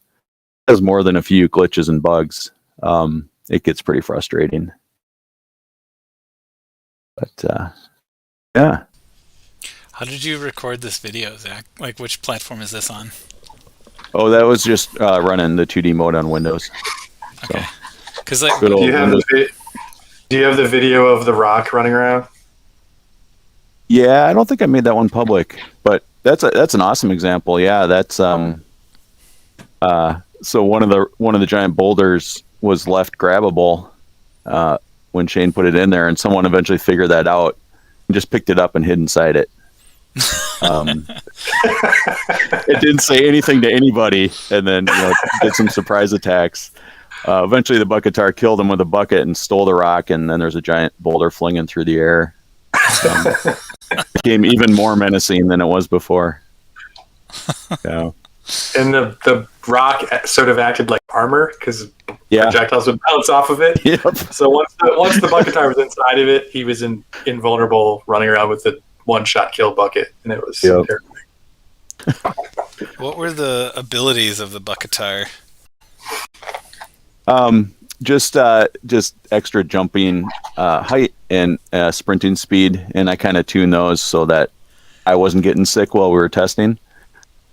more than a few glitches and bugs. It gets pretty frustrating. But yeah. How did you record this video, Zach? Like, which platform is this on? Oh, that was just running the 2D mode on Windows. Okay. Because like, do you have the video of the rock running around? Yeah, I don't think I made that one public, but that's an awesome example. Yeah, that's so one of the giant boulders was left grabbable when Shane put it in there, and someone eventually figured that out and just picked it up and hid inside it. It didn't say anything to anybody, and then did some surprise attacks. Eventually, the Bucketar killed him with a bucket and stole the rock, and then there's a giant boulder flinging through the air. Became even more menacing than it was before. So. And the rock sort of acted like armor because projectiles would bounce off of it. Yep. So once the Bucketar was inside of it, he was invulnerable, running around with the one-shot kill bucket, and it was terrifying. What were the abilities of the Bucketar? Just extra jumping height and sprinting speed, and I kind of tuned those so that I wasn't getting sick while we were testing.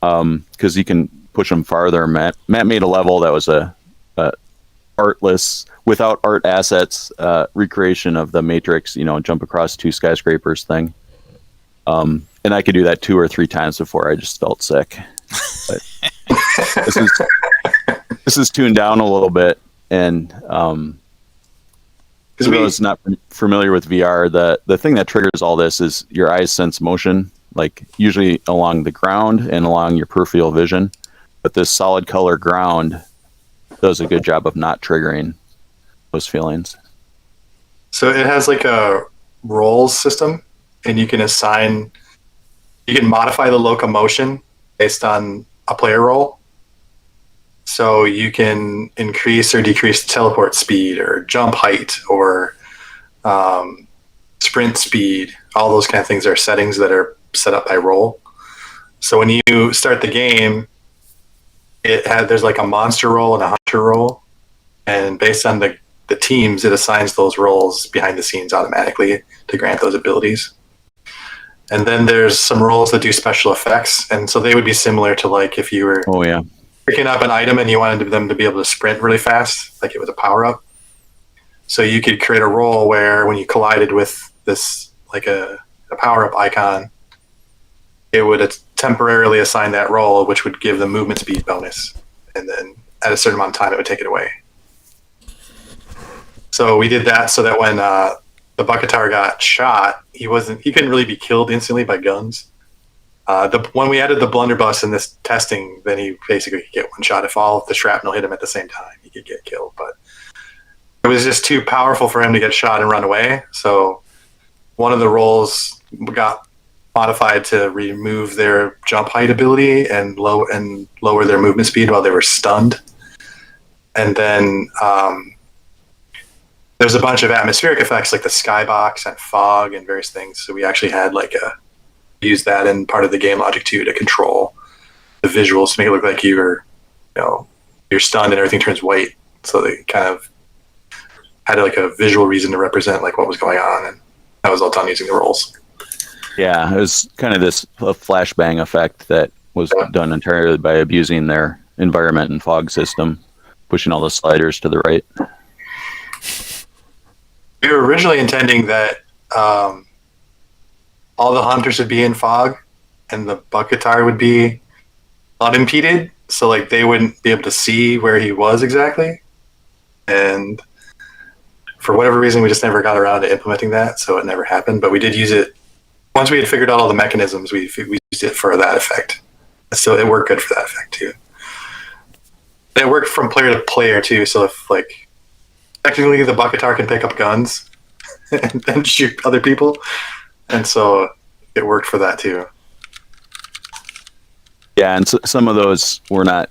Because you can push them farther. Matt made a level that was a artless, without art assets, recreation of the Matrix. Jump across 2 skyscrapers thing. And I could do that 2 or 3 times before I just felt sick. But this is tuned down a little bit, and For those not familiar with VR, the thing that triggers all this is your eyes sense motion, like usually along the ground and along your peripheral vision. But this solid color ground does a good job of not triggering those feelings. So it has like a roles system, and you can modify the locomotion based on a player role. So you can increase or decrease the teleport speed or jump height or sprint speed. All those kind of things are settings that are set up by role. So when you start the game, there's like a monster role and a hunter role. And based on the teams, it assigns those roles behind the scenes automatically to grant those abilities. And then there's some roles that do special effects. And so they would be similar to like if you were picking up an item and you wanted them to be able to sprint really fast, like it was a power-up. So you could create a role where when you collided with this, like a power-up icon, it would temporarily assign that role, which would give the movement speed bonus. And then at a certain amount of time, it would take it away. So we did that so that when the Bucketar got shot, he couldn't really be killed instantly by guns. When we added the blunderbuss in this testing, then he basically could get one shot. If all of the shrapnel hit him at the same time, he could get killed. But it was just too powerful for him to get shot and run away. So one of the roles got modified to remove their jump height ability and lower their movement speed while they were stunned. And then there's a bunch of atmospheric effects like the skybox and fog and various things. So we actually had use that in part of the game logic too to control the visuals to make it look like you're stunned and everything turns white. So they kind of had like a visual reason to represent like what was going on, and that was all done using the roles. Yeah, it was kind of this flashbang effect that was done entirely by abusing their environment and fog system, pushing all the sliders to the right. We were originally intending that all the hunters would be in fog and the Bucketar would be unimpeded, so like they wouldn't be able to see where he was exactly. And for whatever reason, we just never got around to implementing that, so it never happened. But we did use it once we had figured out all the mechanisms. We used it for that effect, so it worked good for that effect too. And it worked from player to player too. So if like technically the Bucketar can pick up guns and then shoot other people, and so it worked for that too. Yeah, and some of those were not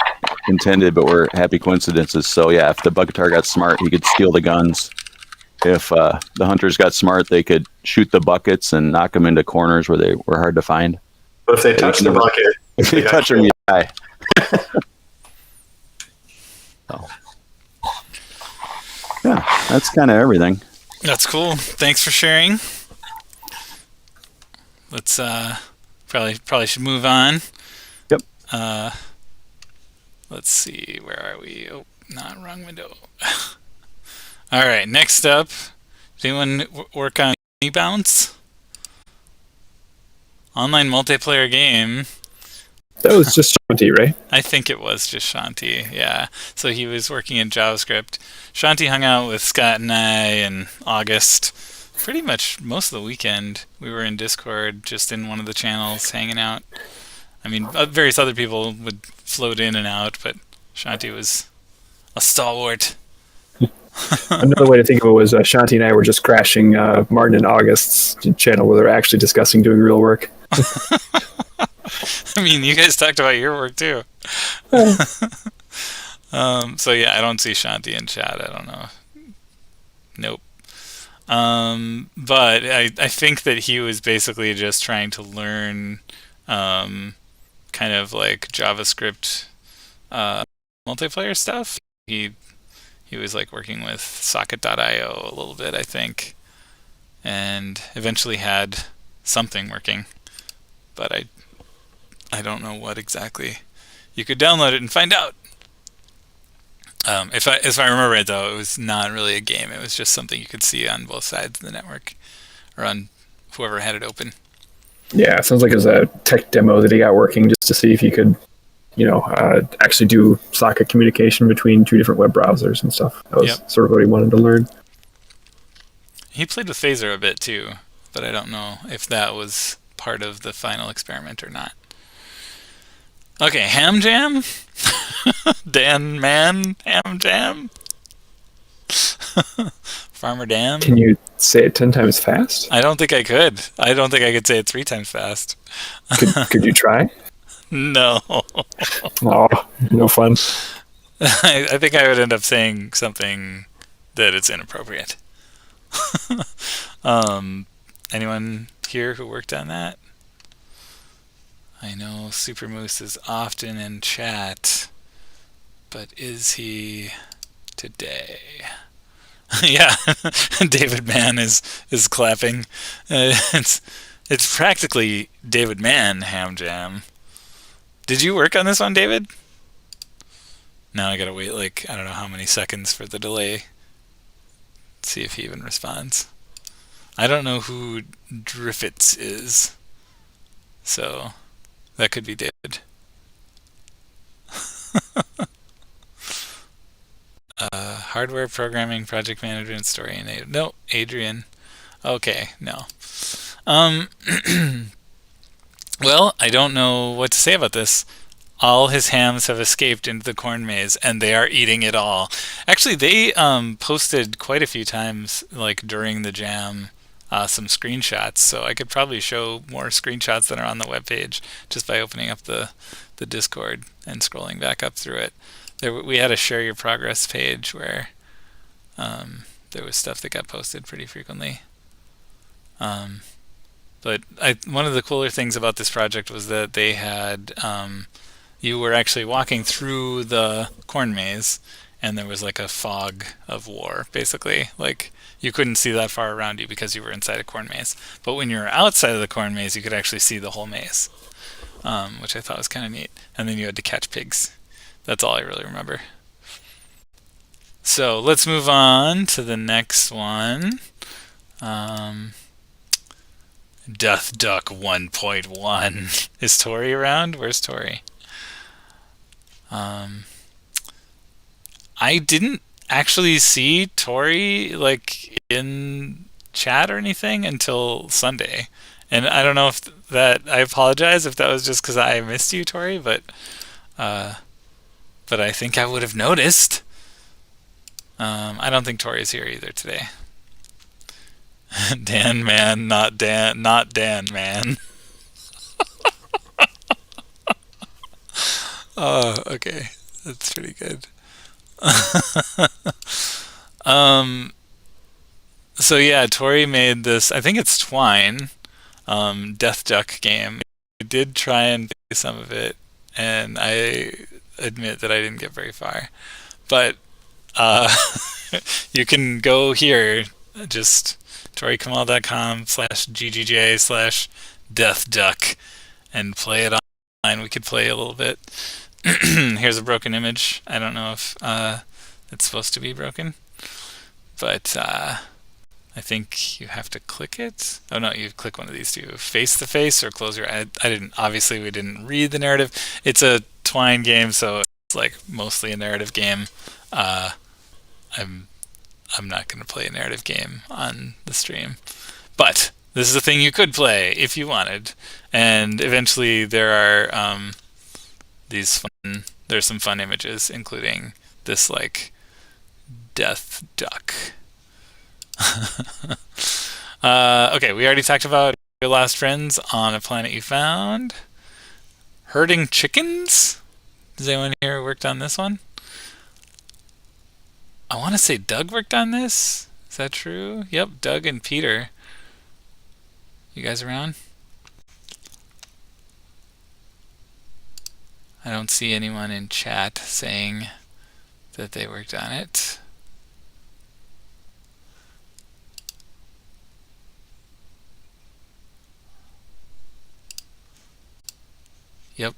intended, but were happy coincidences. So yeah, if the Bucketar got smart, he could steal the guns. If the hunters got smart, they could shoot the buckets and knock them into corners where they were hard to find. But if they touch the bucket, if they touch them, you die. So, yeah, that's kind of everything. That's cool. Thanks for sharing. Let's probably should move on. Yep. Let's see, where are we? Oh, not wrong window. All right, next up, does anyone work on Bounce? Online multiplayer game. That was just Shanti, right? I think it was just Shanti, yeah. So he was working in JavaScript. Shanti hung out with Scott and I in August. Pretty much most of the weekend. We were in Discord, just in one of the channels, hanging out. I mean, various other people would float in and out, but Shanti was a stalwart. Another way to think of it was Shanti and I were just crashing Martin and August's channel where they're actually discussing doing real work. I mean, you guys talked about your work too. So yeah, I don't see Shanti in chat. I don't know. Nope. But I think that he was basically just trying to learn kind of like JavaScript multiplayer stuff. He was like working with socket.io a little bit, I think, and eventually had something working, but I don't know what exactly. You could download it and find out. If I remember right, though, it was not really a game. It was just something you could see on both sides of the network, or on whoever had it open. Yeah, it sounds like it was a tech demo that he got working just to see if you could, actually do socket communication between two different web browsers and stuff. That was sort of what he wanted to learn. He played with Phaser a bit too, but I don't know if that was part of the final experiment or not. Okay, Ham Jam? Dan Man Ham Jam? Farmer Dan? Can you say it 10 times fast? I don't think I could. I don't think I could say it 3 times fast. Could you try? No. Oh, no fun. I think I would end up saying something that it's inappropriate. Anyone here who worked on that? I know Super Moose is often in chat, but is he today? Yeah, David Mann is clapping. It's practically David Mann Ham Jam. Did you work on this one, David? Now I gotta wait like I don't know how many seconds for the delay. See if he even responds. I don't know who Driffits is, so that could be David. Hardware programming, project management, story, and no, Adrian. Okay, no. Well, I don't know what to say about this. All his hams have escaped into the corn maze, and they are eating it all. Actually, they posted quite a few times, like during the jam, some screenshots. So I could probably show more screenshots that are on the webpage just by opening up the Discord and scrolling back up through it. We had a share your progress page where there was stuff that got posted pretty frequently. But one of the cooler things about this project was that they had you were actually walking through the corn maze, and there was like a fog of war, basically. Like you couldn't see that far around you because you were inside a corn maze. But when you were outside of the corn maze, you could actually see the whole maze, which I thought was kind of neat. And then you had to catch pigs. That's all I really remember. So let's move on to the next one. Death Duck 1.1. Is Tori around? Where's Tori? I didn't actually see Tori like in chat or anything until Sunday, and I don't know if that. I apologize if that was just because I missed you, Tori, but I think I would have noticed. I don't think Tori's here either today. Dan Man, not Dan Man. Oh, okay. That's pretty good. So yeah, Tori made this, I think it's Twine, Death Duck game. I did try and play some of it, and I admit that I didn't get very far. But you can go here, just toriekamal.com/GGJ/DeathDuck and play it online. We could play a little bit. Here's a broken image. I don't know if it's supposed to be broken, but I think you have to click it. Oh no, you click one of these two. Face to face or close your eye. I didn't. Obviously, we didn't read the narrative. It's a Twine game, so it's like mostly a narrative game. I'm not going to play a narrative game on the stream, but this is a thing you could play if you wanted. And eventually, there are there's some fun images, including this like death duck. Okay, we already talked about your last friends on a planet you found. Herding chickens? Does anyone here worked on this one? I want to say Doug worked on this. Is that true? Yep, Doug and Peter. You guys around? I don't see anyone in chat saying that they worked on it. Yep.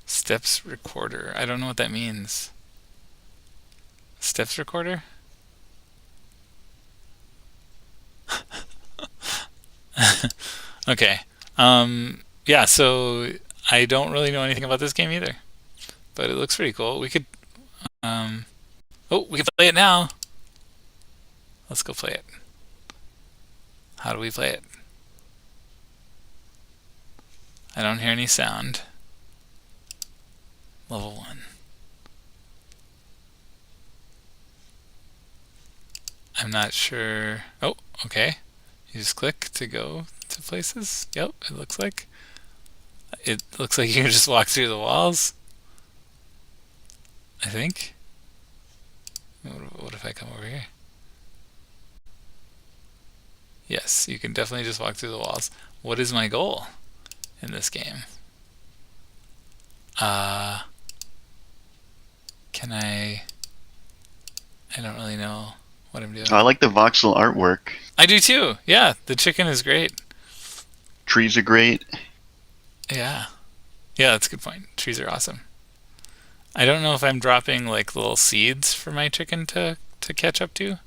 Steps recorder. I don't know what that means. Steps recorder? Okay. Yeah, so I don't really know anything about this game either. But it looks pretty cool. We could we can play it now. Let's go play it. How do we play it? I don't hear any sound. Level 1. I'm not sure. Oh, okay. You just click to go to places. Yep, it looks like. It looks like you can just walk through the walls. I think. What if I come over here? Yes, you can definitely just walk through the walls. What is my goal in this game? Can I don't really know what I'm doing. I like the voxel artwork. I do too. Yeah, the chicken is great. Trees are great. Yeah. Yeah, that's a good point. Trees are awesome. I don't know if I'm dropping like little seeds for my chicken to catch up to.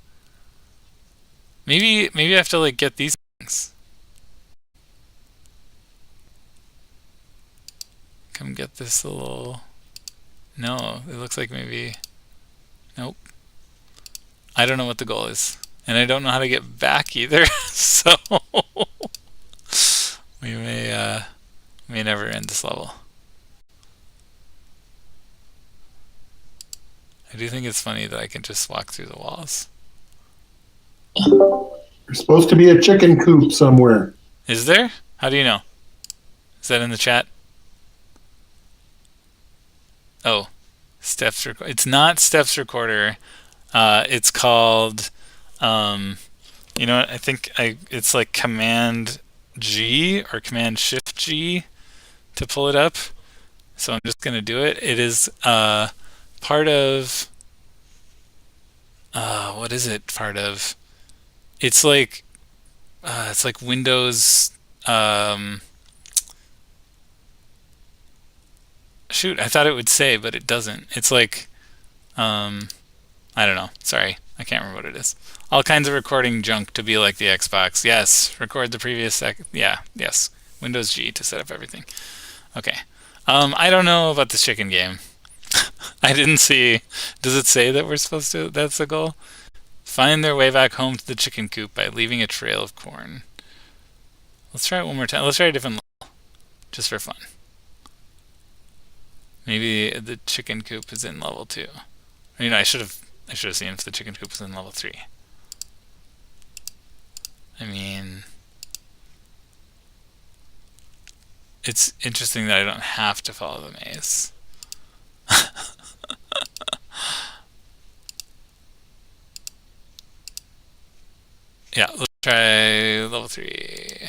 Maybe I have to like get these things. Come get this little... No, it looks like maybe... Nope. I don't know what the goal is. And I don't know how to get back either, so... we may never end this level. I do think it's funny that I can just walk through the walls. There's supposed to be a chicken coop somewhere. Is there? How do you know? Is that in the chat? Oh, Steps Recorder. It's not Steps Recorder. It's called, you know what? I think it's like Command G or Command Shift G to pull it up. So I'm just gonna do it. It is part of. What is it part of? It's like Windows. Shoot, I thought it would say, but it doesn't. It's like, I don't know. Sorry, I can't remember what it is. All kinds of recording junk to be like the Xbox. Yes, record the previous yeah, yes. Windows G to set up everything. Okay. I don't know about this chicken game. I didn't see. Does it say that we're supposed to? That's the goal. Find their way back home to the chicken coop by leaving a trail of corn. Let's try it one more time. Let's try a different level, just for fun. Maybe the chicken coop is in level 2. You know, I should have seen if the chicken coop was in level 3. I mean, it's interesting that I don't have to follow the maze. Yeah, let's try level 3.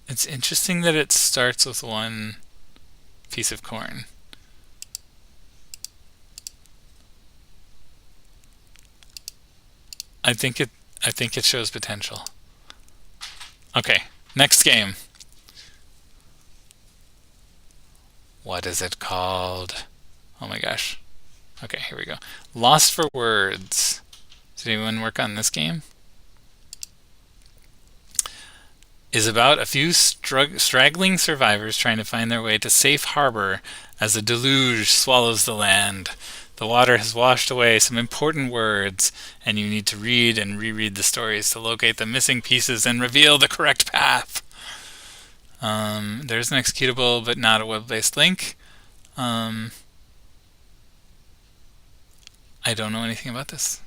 It's interesting that it starts with one piece of corn. I think it shows potential. Okay, next game. What is it called? Oh my gosh. Okay, here we go. Lost for Words. Did anyone work on this game? Is about a few straggling survivors trying to find their way to safe harbor as a deluge swallows the land. The water has washed away some important words, and you need to read and reread the stories to locate the missing pieces and reveal the correct path. There's an executable, but not a web-based link. I don't know anything about this.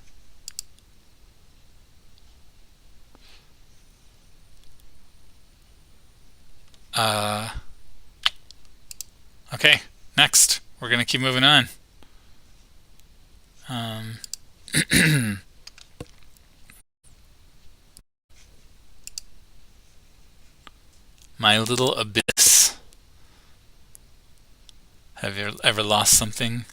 Okay, next. We're gonna keep moving on. My Little Abyss. Have you ever lost something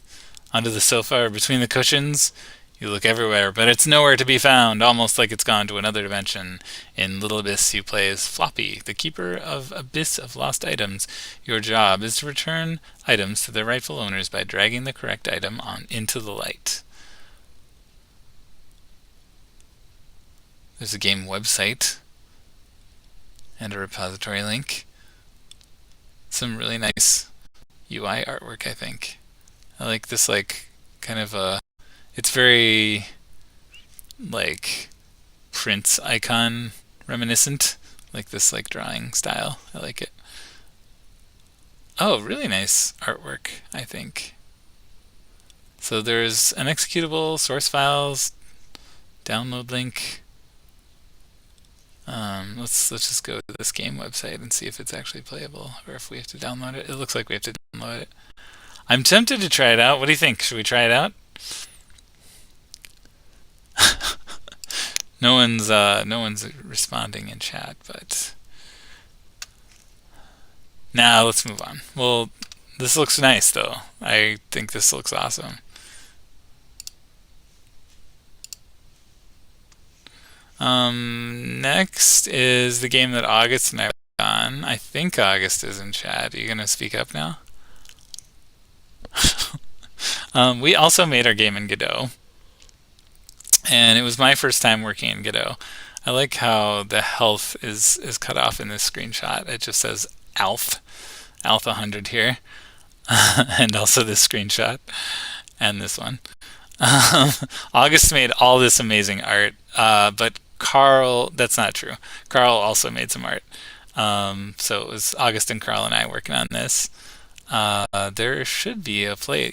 under the sofa or between the cushions? You look everywhere, but it's nowhere to be found, almost like it's gone to another dimension. In Little Abyss, you play as Floppy, the keeper of Abyss of Lost Items. Your job is to return items to their rightful owners by dragging the correct item into the light. There's a game website and a repository link. Some really nice UI artwork, I think. I like this, like, kind of a It's very like Prince icon reminiscent, like this like drawing style. I like it. Oh, really nice artwork, I think. So there's an executable, source files, download link. Let's just go to this game website and see if it's actually playable or if we have to download it. It looks like we have to download it. I'm tempted to try it out. What do you think? Should we try it out? No one's responding in chat, but now let's move on. Well, this looks nice though. I think this looks awesome. Next is the game that August and I worked on. I think August is in chat. Are you gonna speak up now? We also made our game in Godot, and it was my first time working in Godot. I like how the health is cut off in this screenshot. It just says Alf 100 here, and also this screenshot, and this one. August made all this amazing art, but Carl, that's not true. Carl also made some art. So it was August and Carl and I working on this. There should be a play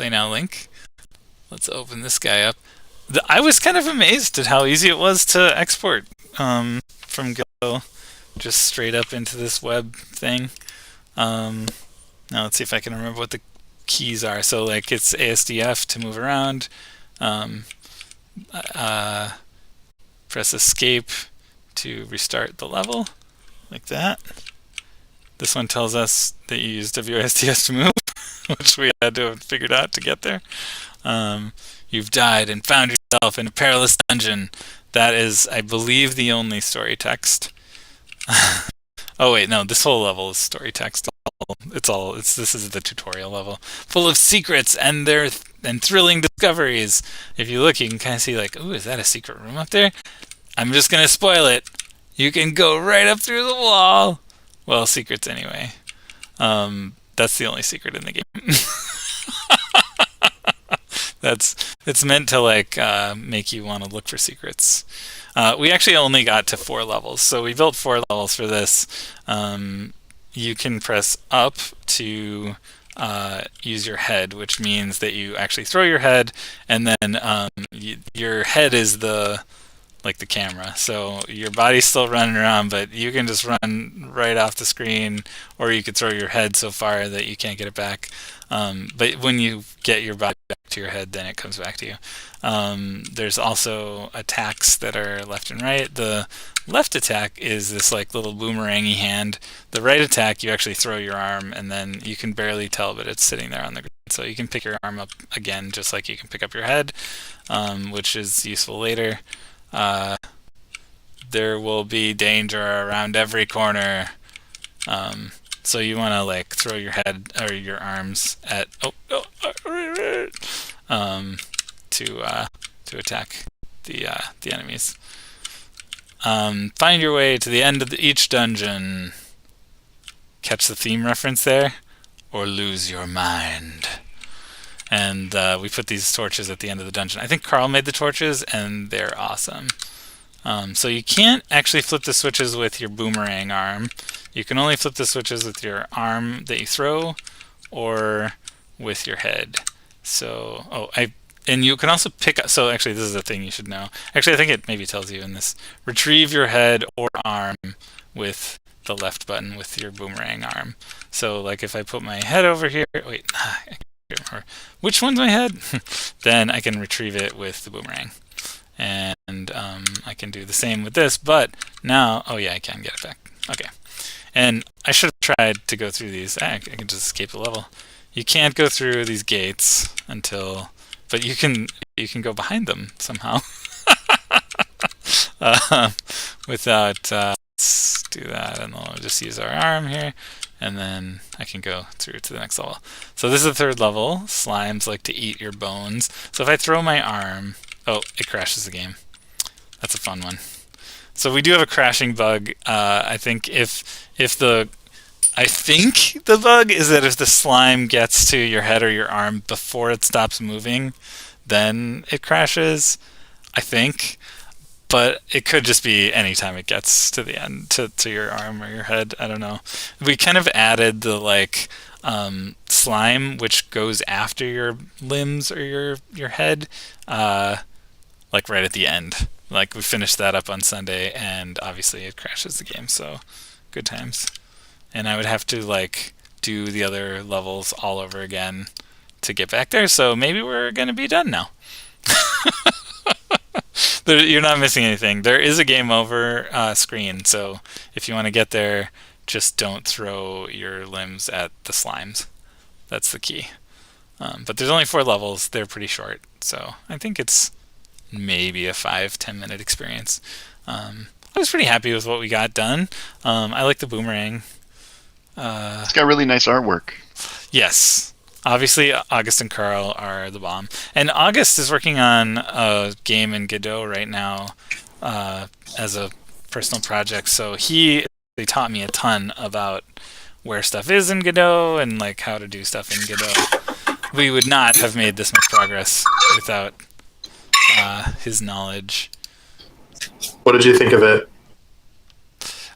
now link. Let's open this guy up. I was kind of amazed at how easy it was to export from Go just straight up into this web thing. Now let's see if I can remember what the keys are. So like it's ASDF to move around. Press escape to restart the level, like that. This one tells us that you use WASDS to move, which we had to have figured out to get there. You've died and found yourself in a perilous dungeon. That is, I believe, the only story text. Oh wait, no, this whole level is story text. This is the tutorial level, full of secrets and thrilling discoveries. If you look, you can kind of see like, ooh, is that a secret room up there? I'm just gonna spoil it. You can go right up through the wall. Well, secrets anyway. That's the only secret in the game. It's meant to like make you want to look for secrets. We actually only got to 4 levels, so we built 4 levels for this. You can press up to use your head, which means that you actually throw your head, and then your head is the camera. So your body's still running around, but you can just run right off the screen, or you could throw your head so far that you can't get it back. But when you get your body back to your head, then it comes back to you. There's also attacks that are left and right. The left attack is this like little boomerangy hand. The right attack, you actually throw your arm, and then you can barely tell, but it's sitting there on the ground. So you can pick your arm up again, just like you can pick up your head, which is useful later. There will be danger around every corner. So you want to like throw your head or your arms at to attack the enemies. Find your way to the end of each dungeon. Catch the theme reference there, or lose your mind. And we put these torches at the end of the dungeon. I think Carl made the torches, and they're awesome. So you can't actually flip the switches with your boomerang arm. You can only flip the switches with your arm that you throw, or with your head. So, and you can also pick up, so actually this is a thing you should know. Actually, I think it maybe tells you in this. Retrieve your head or arm with the left button with your boomerang arm. So like if I put my head over here, wait, I can't remember. Which one's my head? Then I can retrieve it with the boomerang. And I can do the same with this, but now, oh yeah, I can get it back. Okay. And I should have tried to go through these. I can just escape the level. You can't go through these gates until, but you can go behind them somehow. Without, let's do that, and we'll just use our arm here, and then I can go through to the next level. So this is the 3rd level. Slimes like to eat your bones. So if I throw my arm, oh, it crashes the game. That's a fun one. So we do have a crashing bug. I think the bug is that if the slime gets to your head or your arm before it stops moving, then it crashes, I think. But it could just be anytime it gets to the end, to your arm or your head. I don't know. We kind of added the like slime, which goes after your limbs or your head, like right at the end. Like we finished that up on Sunday, and obviously it crashes the game. So good times. And I would have to like do the other levels all over again to get back there. So maybe we're gonna be done now. You're not missing anything. There is a game over screen, so if you want to get there, just don't throw your limbs at the slimes. That's the key. But there's only 4 levels. They're pretty short, so I think it's maybe a 5-10 minute experience. I was pretty happy with what we got done. I like the boomerang. It's got really nice artwork. Yes. Obviously, August and Carl are the bomb. And August is working on a game in Godot right now as a personal project. So they taught me a ton about where stuff is in Godot and like how to do stuff in Godot. We would not have made this much progress without his knowledge. What did you think of it?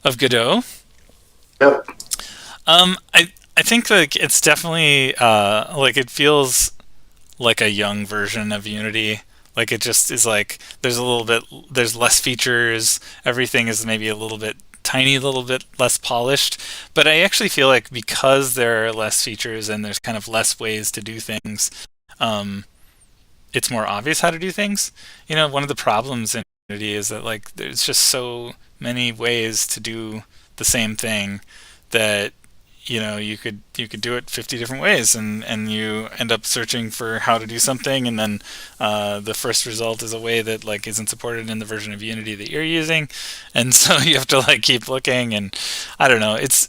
Of Godot? Yep. I think like it's definitely like it feels like a young version of Unity. Like it just is like there's less features. Everything is maybe a little bit less polished. But I actually feel like because there are less features and there's kind of less ways to do things, it's more obvious how to do things. You know, one of the problems in Unity is that like there's just so many ways to do the same thing that you know you could do it 50 different ways, and you end up searching for how to do something, and then the first result is a way that like isn't supported in the version of Unity that you're using, and so you have to like keep looking. And I don't know, it's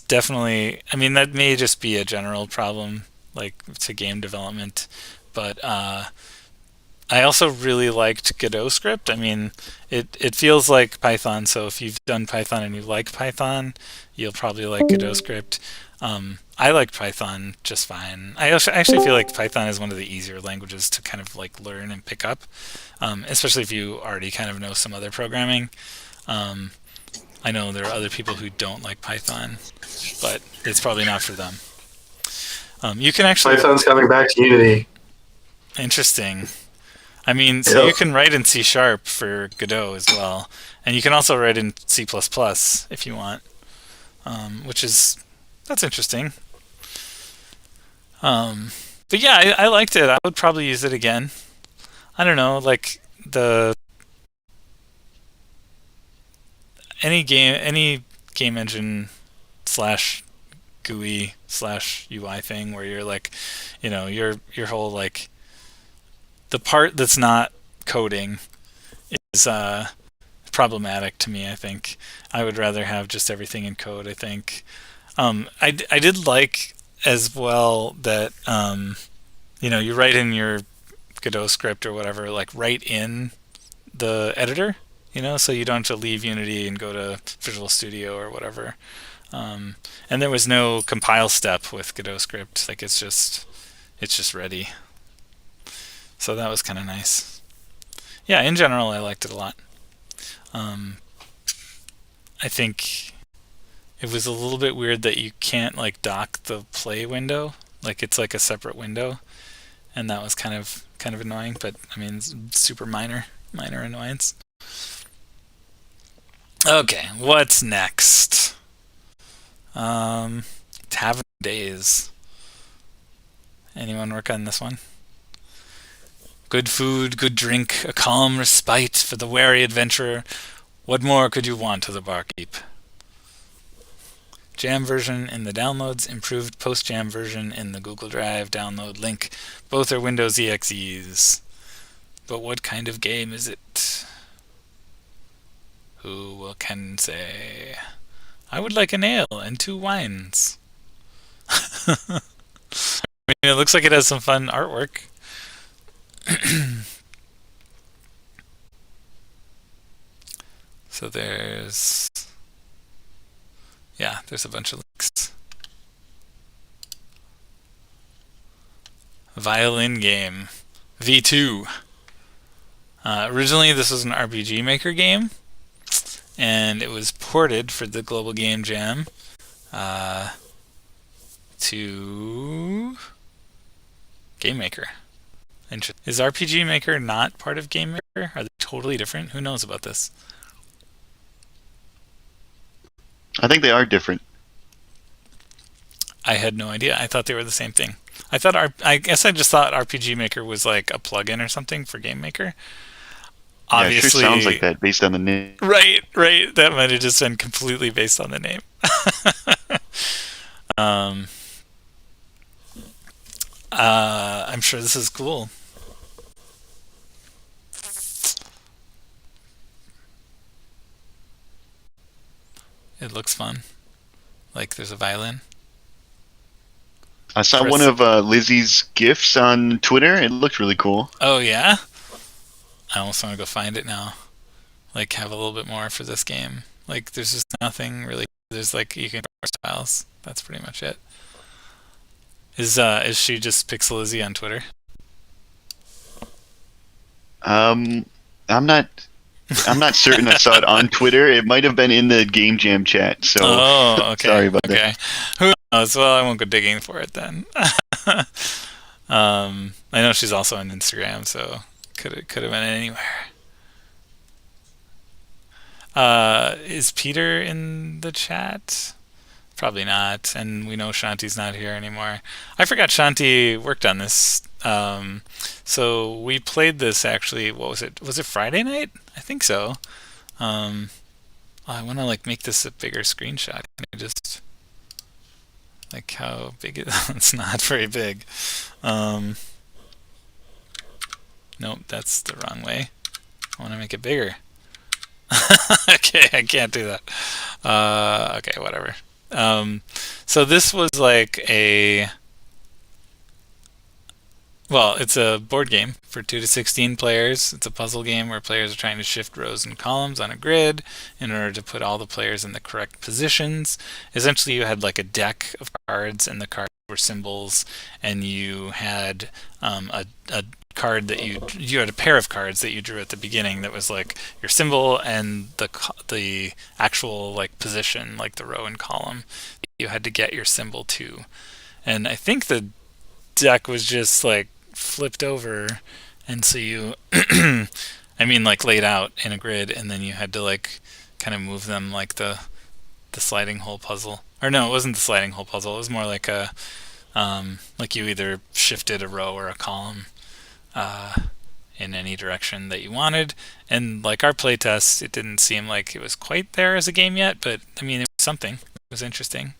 definitely, I mean, that may just be a general problem like to game development, but I also really liked Godot script. I mean, it feels like Python, so if you've done Python and you like Python, you'll probably like Godot script. I like Python just fine. I actually feel like Python is one of the easier languages to kind of like learn and pick up, especially if you already kind of know some other programming. I know there are other people who don't like Python, but it's probably not for them. You can actually... Python's coming back to Unity. Interesting. I mean, so you can write in C# for Godot as well, and you can also write in C++ if you want, that's interesting. But yeah, I liked it. I would probably use it again. I don't know, like any game engine / GUI / UI thing where you're like, you know, your whole like the part that's not coding is problematic to me. I think I would rather have just everything in code. I think I did like as well that you know, you write in your Godot script or whatever, like right in the editor, you know, so you don't have to leave Unity and go to Visual Studio or whatever. And there was no compile step with Godot script. Like it's just ready. So that was kind of nice. Yeah, in general, I liked it a lot. I think it was a little bit weird that you can't like dock the play window. Like it's like a separate window, and that was kind of annoying. But I mean, it's super minor annoyance. Okay, what's next? Tavern Days. Anyone work on this one? Good food, good drink, a calm respite for the wary adventurer. What more could you want of the barkeep? Jam version in the downloads, improved post-jam version in the Google Drive download link. Both are Windows EXEs. But what kind of game is it? Who can say? I would like an ale and 2 wines. I mean, it looks like it has some fun artwork. So there's a bunch of links. Violin game. V2. Originally, this was an RPG Maker game, and it was ported for the Global Game Jam to Game Maker. Is RPG Maker not part of Game Maker? Are they totally different? Who knows about this? I think they are different. I had no idea. I thought they were the same thing. I guess I just thought RPG Maker was like a plugin or something for Game Maker. Obviously, yeah, it sure sounds like that based on the name. Right. That might have just been completely based on the name. I'm sure this is cool. It looks fun. Like there's a violin. I saw one of Lizzie's GIFs on Twitter. It looked really cool. Oh, yeah? I almost want to go find it now. Like, have a little bit more for this game. Like, there's just nothing really. There's, like, you can more styles. That's pretty much it. Is she just Pixel Lizzie on Twitter? I'm not certain I saw it on Twitter. It might have been in the Game Jam chat. So okay. Sorry about that. Who knows? Well, I won't go digging for it then. I know she's also on Instagram, so could have been anywhere. Is Peter in the chat? Probably not, and we know Shanti's not here anymore. I forgot Shanti worked on this. So we played this actually. What was it? Was it Friday night? I think so. I want to like make this a bigger screenshot. Can I just like how big it's not very big. Nope, that's the wrong way. I want to make it bigger. Okay, I can't do that. Okay, whatever. So this was like it's a board game for 2 to 16 players. It's a puzzle game where players are trying to shift rows and columns on a grid in order to put all the players in the correct positions. Essentially, you had like a deck of cards, and the cards were symbols, and you had a card that you had a pair of cards that you drew at the beginning that was like your symbol and the actual like position, like the row and column you had to get your symbol to. And I think the deck was just like flipped over, and so you I mean like laid out in a grid, and then you had to like kind of move them like the sliding hole puzzle. Or no, it wasn't the sliding hole puzzle. It was more like a like you either shifted a row or a column in any direction that you wanted. And like our playtest, it didn't seem like it was quite there as a game yet, but I mean it was something. It was interesting.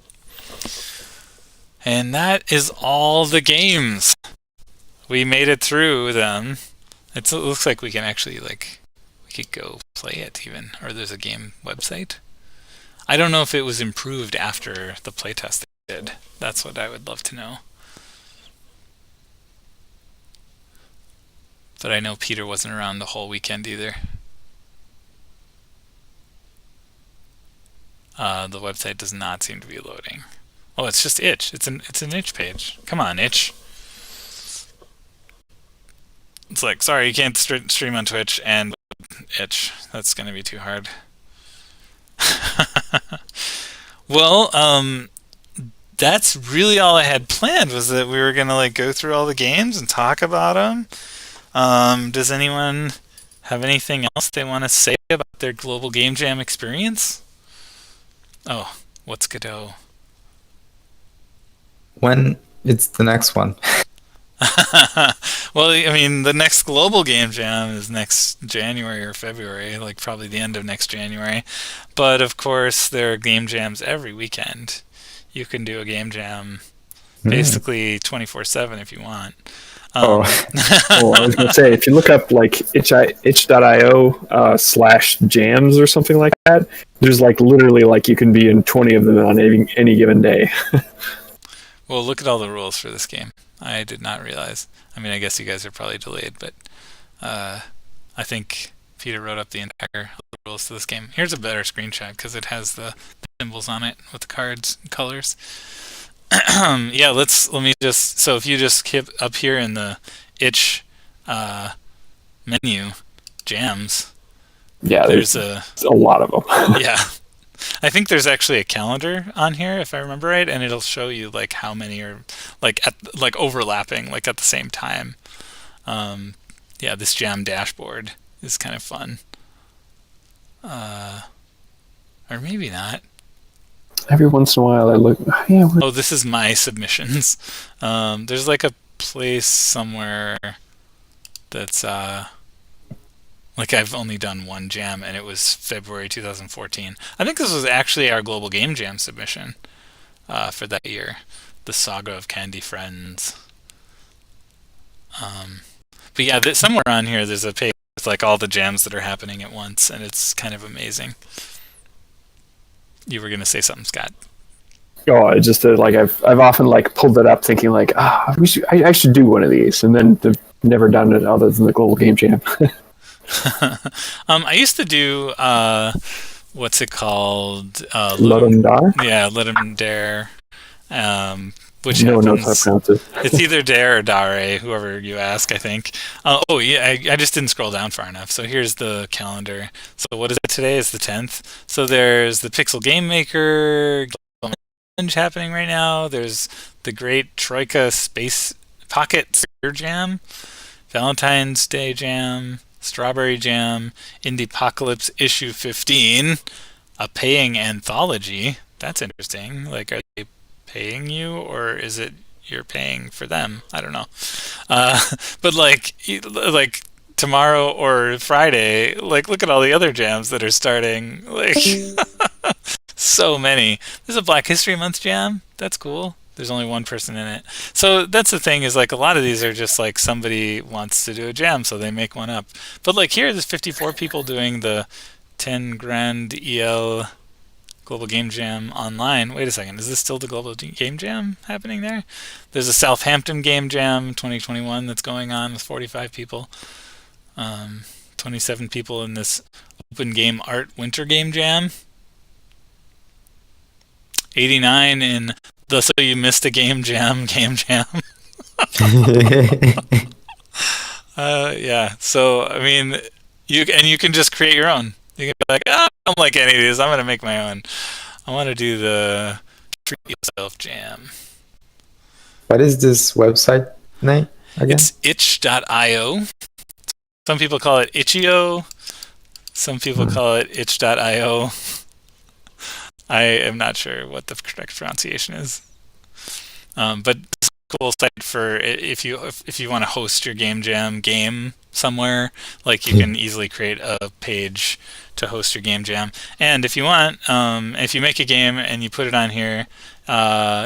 And that is all the games. We made it through them. It looks like we can actually we could go play it even, or there's a game website. I don't know if it was improved after the playtest they did. That's what I would love to know. But I know Peter wasn't around the whole weekend either. The website does not seem to be loading. Oh, it's just itch. It's an itch page. Come on, itch. It's like, sorry, you can't stream on Twitch and itch. That's gonna be too hard. Well, that's really all I had planned, was that we were gonna like go through all the games and talk about them. Does anyone have anything else they want to say about their Global Game Jam experience? Oh, what's Godot? When it's the next one? Well, I mean, the next Global Game Jam is next January or February, like probably the end of next January. But of course, there are game jams every weekend. You can do a game jam basically 24/7 if you want. I was going to say, if you look up like itch.io /jams or something like that, there's like literally like you can be in 20 of them on any given day. Well, look at all the rules for this game. I did not realize. I mean, I guess you guys are probably delayed, but I think Peter wrote up the entire rules to this game. Here's a better screenshot because it has the symbols on it with the cards and colors. Yeah, let me just, so if you just hit up here in the itch menu, jams. Yeah, there's a lot of them. Yeah. I think there's actually a calendar on here, if I remember right, and it'll show you like how many are like overlapping, like at the same time. Yeah, this jam dashboard is kind of fun. Or maybe not. Every once in a while, I look. Yeah. Oh, this is my submissions. There's like a place somewhere that's like I've only done one jam, and it was February 2014. I think this was actually our Global Game Jam submission for that year, the Saga of Candy Friends. But yeah, somewhere on here there's a page with like all the jams that are happening at once, and it's kind of amazing. You were gonna say something, Scott? Oh, I just like I've often like pulled it up thinking like I should do one of these, and then I've never done it other than the Global Game Jam. I used to do what's it called? Let 'em Dare? Yeah, Let 'em Dare. Which no one knows happens, how to pronounce it. It's either Dare or Dare, whoever you ask, I think. Oh yeah, I just didn't scroll down far enough. So here's the calendar. So what is it today? Is the 10th. So there's the Pixel Game Maker challenge happening right now. There's the Great Troika Space Pocket Sphere Jam, Valentine's Day Jam, Strawberry Jam, Indiepocalypse Issue 15, a paying anthology. That's interesting. Like, are they paying you, or is it you're paying for them? I don't know. But like tomorrow or Friday, like look at all the other jams that are starting. Like so many. There's a Black History Month jam. That's cool. There's only one person in it. So that's the thing, is like a lot of these are just like somebody wants to do a jam, so they make one up. But like here, there's 54 people doing the 10 grand EL Global Game Jam online. Wait a second, is this still the Global Game Jam happening there? There's a Southampton Game Jam 2021 that's going on with 45 people. 27 people in this Open Game Art Winter Game Jam. 89 in the So You Missed a Game Jam. Yeah, so I mean, you can just create your own. You can be like, I don't like any of these, I'm gonna make my own. I want to do the Treat Yourself Jam. What is this website name again? It's itch.io. Some people call it itch.io. Some people call it itch.io. I am not sure what the correct pronunciation is. But it's a cool site for if you want to host your game jam game somewhere. Like you can easily create a page to host your game jam. And if you want, if you make a game and you put it on here,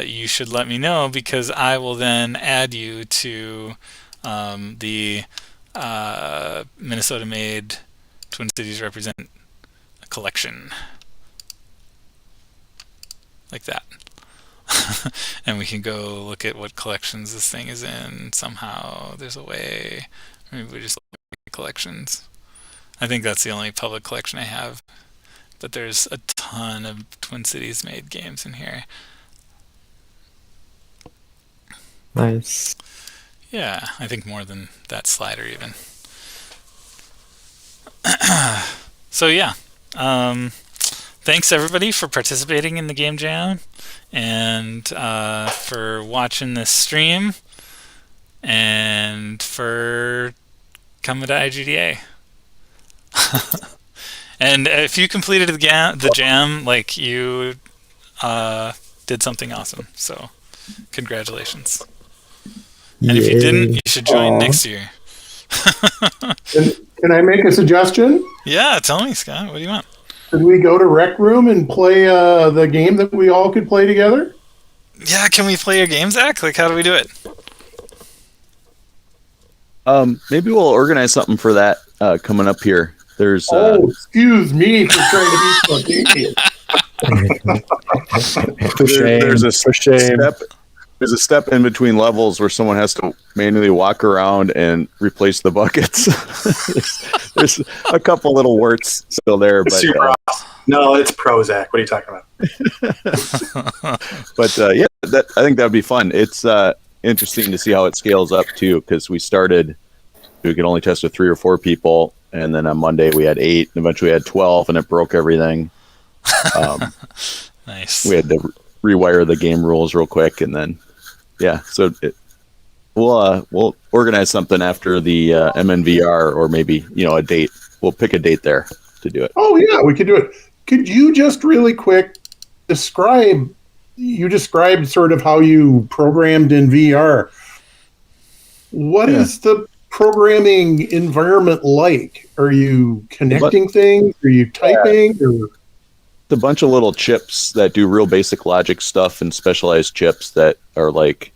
you should let me know, because I will then add you to the Minnesota-made Twin Cities Represent collection. Like that. And we can go look at what collections this thing is in. Somehow there's a way. Maybe we just look at collections. I think that's the only public collection I have. But there's a ton of Twin Cities made games in here. Nice. Yeah, I think more than that slider even. So yeah. Thanks everybody for participating in the Game Jam, and for watching this stream, and for coming to IGDA. And if you completed the jam, like, you did something awesome. So congratulations. And if you didn't, you should join next year. Can I make a suggestion? Yeah, tell me, Scott. What do you want? Could we go to Rec Room and play the game that we all could play together? Yeah, can we play your game, Zach? Like, how do we do it? Maybe we'll organize something for that coming up here. There's excuse me for trying to be spontaneous. There's a step. There's a step in between levels where someone has to manually walk around and replace the buckets. there's a couple little warts still there, but No, it's Prozac. What are you talking about? But yeah, I think that would be fun. It's interesting to see how it scales up too, because we could only test with 3 or 4 people, and then on Monday we had 8, and eventually we had 12, and it broke everything. Nice. We had to rewire the game rules real quick, and then we'll organize something after the MNVR, or maybe a date. We'll pick a date there to do it. Oh yeah, we could do it. Could you just really quick described sort of how you programmed in VR. What is the programming environment like? Are you connecting things? Are you typing? Or? It's a bunch of little chips that do real basic logic stuff, and specialized chips that are like,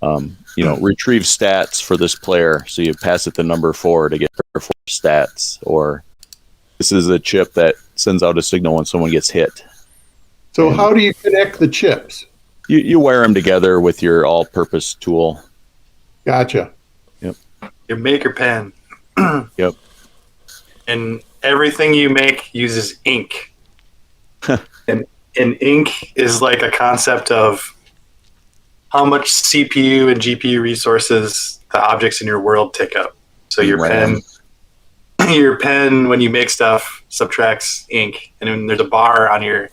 retrieve stats for this player. So you pass it the number 4 to get 4 stats, or this is a chip that sends out a signal when someone gets hit. So how do you connect the chips? You wire them together with your all-purpose tool. Gotcha. Yep. Your maker pen. Yep. And everything you make uses ink. and ink is like a concept of how much CPU and GPU resources the objects in your world take up. So your pen, when you make stuff, subtracts ink, and then there's a bar on your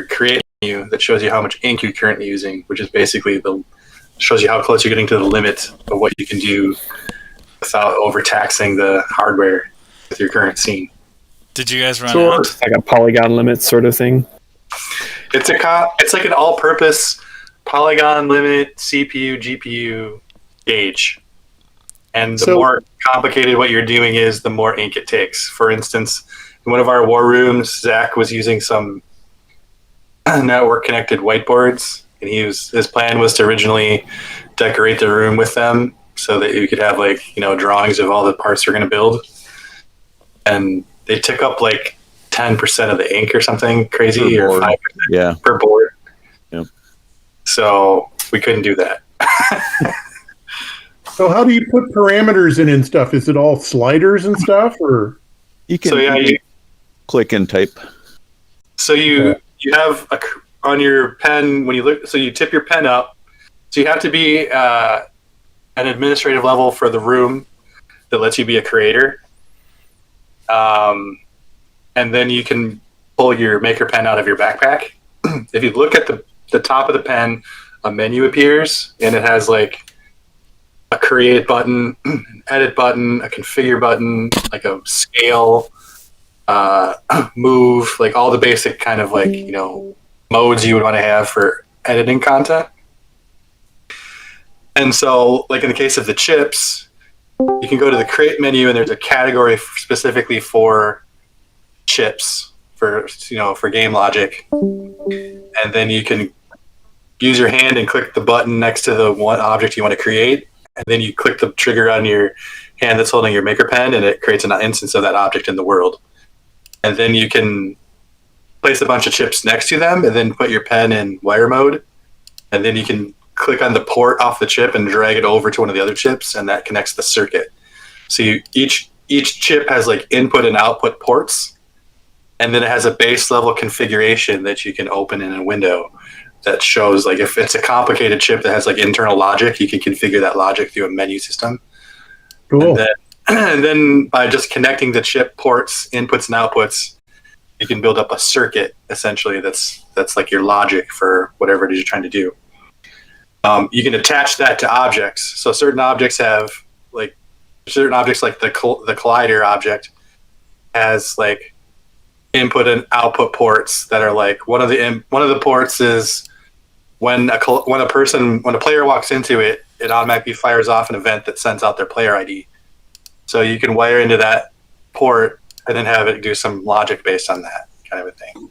create menu that shows you how much ink you're currently using, which is basically shows you how close you're getting to the limit of what you can do without overtaxing the hardware with your current scene. Did you guys run out? Like a polygon limit sort of thing? It's like an all-purpose polygon limit CPU GPU gauge, and the more complicated what you're doing is, the more ink it takes. For instance, in one of our war rooms, Zach was using some network connected whiteboards, and his plan was to originally decorate the room with them so that you could have drawings of all the parts you're going to build, and they took up 10% of the ink or something crazy, or 5% per board. Yep. So we couldn't do that. So how do you put parameters in and stuff? Is it all sliders and stuff, or you can click and type? So you have on your pen, when you look, so you tip your pen up. So you have to be an administrative level for the room that lets you be a creator. And then you can pull your maker pen out of your backpack. If you look at the top of the pen, a menu appears, and it has a create button, an edit button, a configure button, a scale, move, all the basic kind of modes you would want to have for editing content. And so, in the case of the chips, you can go to the create menu, and there's a category specifically for chips for game logic, and then you can use your hand and click the button next to the one object you want to create, and then you click the trigger on your hand that's holding your maker pen, and it creates an instance of that object in the world. And then you can place a bunch of chips next to them, and then put your pen in wire mode, and then you can click on the port off the chip and drag it over to one of the other chips, and that connects the circuit. So each chip has input and output ports, and then it has a base level configuration that you can open in a window that shows if it's a complicated chip that has internal logic, you can configure that logic through a menu system. Cool. And then by just connecting the chip ports, inputs and outputs, you can build up a circuit essentially that's your logic for whatever it is you're trying to do. You can attach that to objects. So certain objects have the collider object has input and output ports that are one of the ports is when a player walks into it, it automatically fires off an event that sends out their player ID. So you can wire into that port and then have it do some logic based on that kind of a thing. And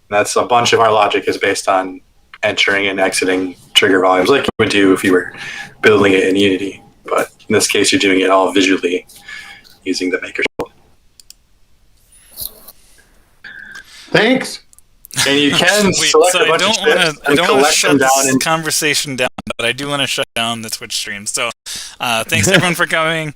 that's a bunch of our logic is based on entering and exiting trigger volumes like you would do if you were building it in Unity. But in this case, you're doing it all visually using the maker tool. Thanks. And you can Wait, select so a bunch of chips I and don't want to collect shut them down. this conversation down, but I do want to shut down the Twitch stream. So thanks everyone for coming.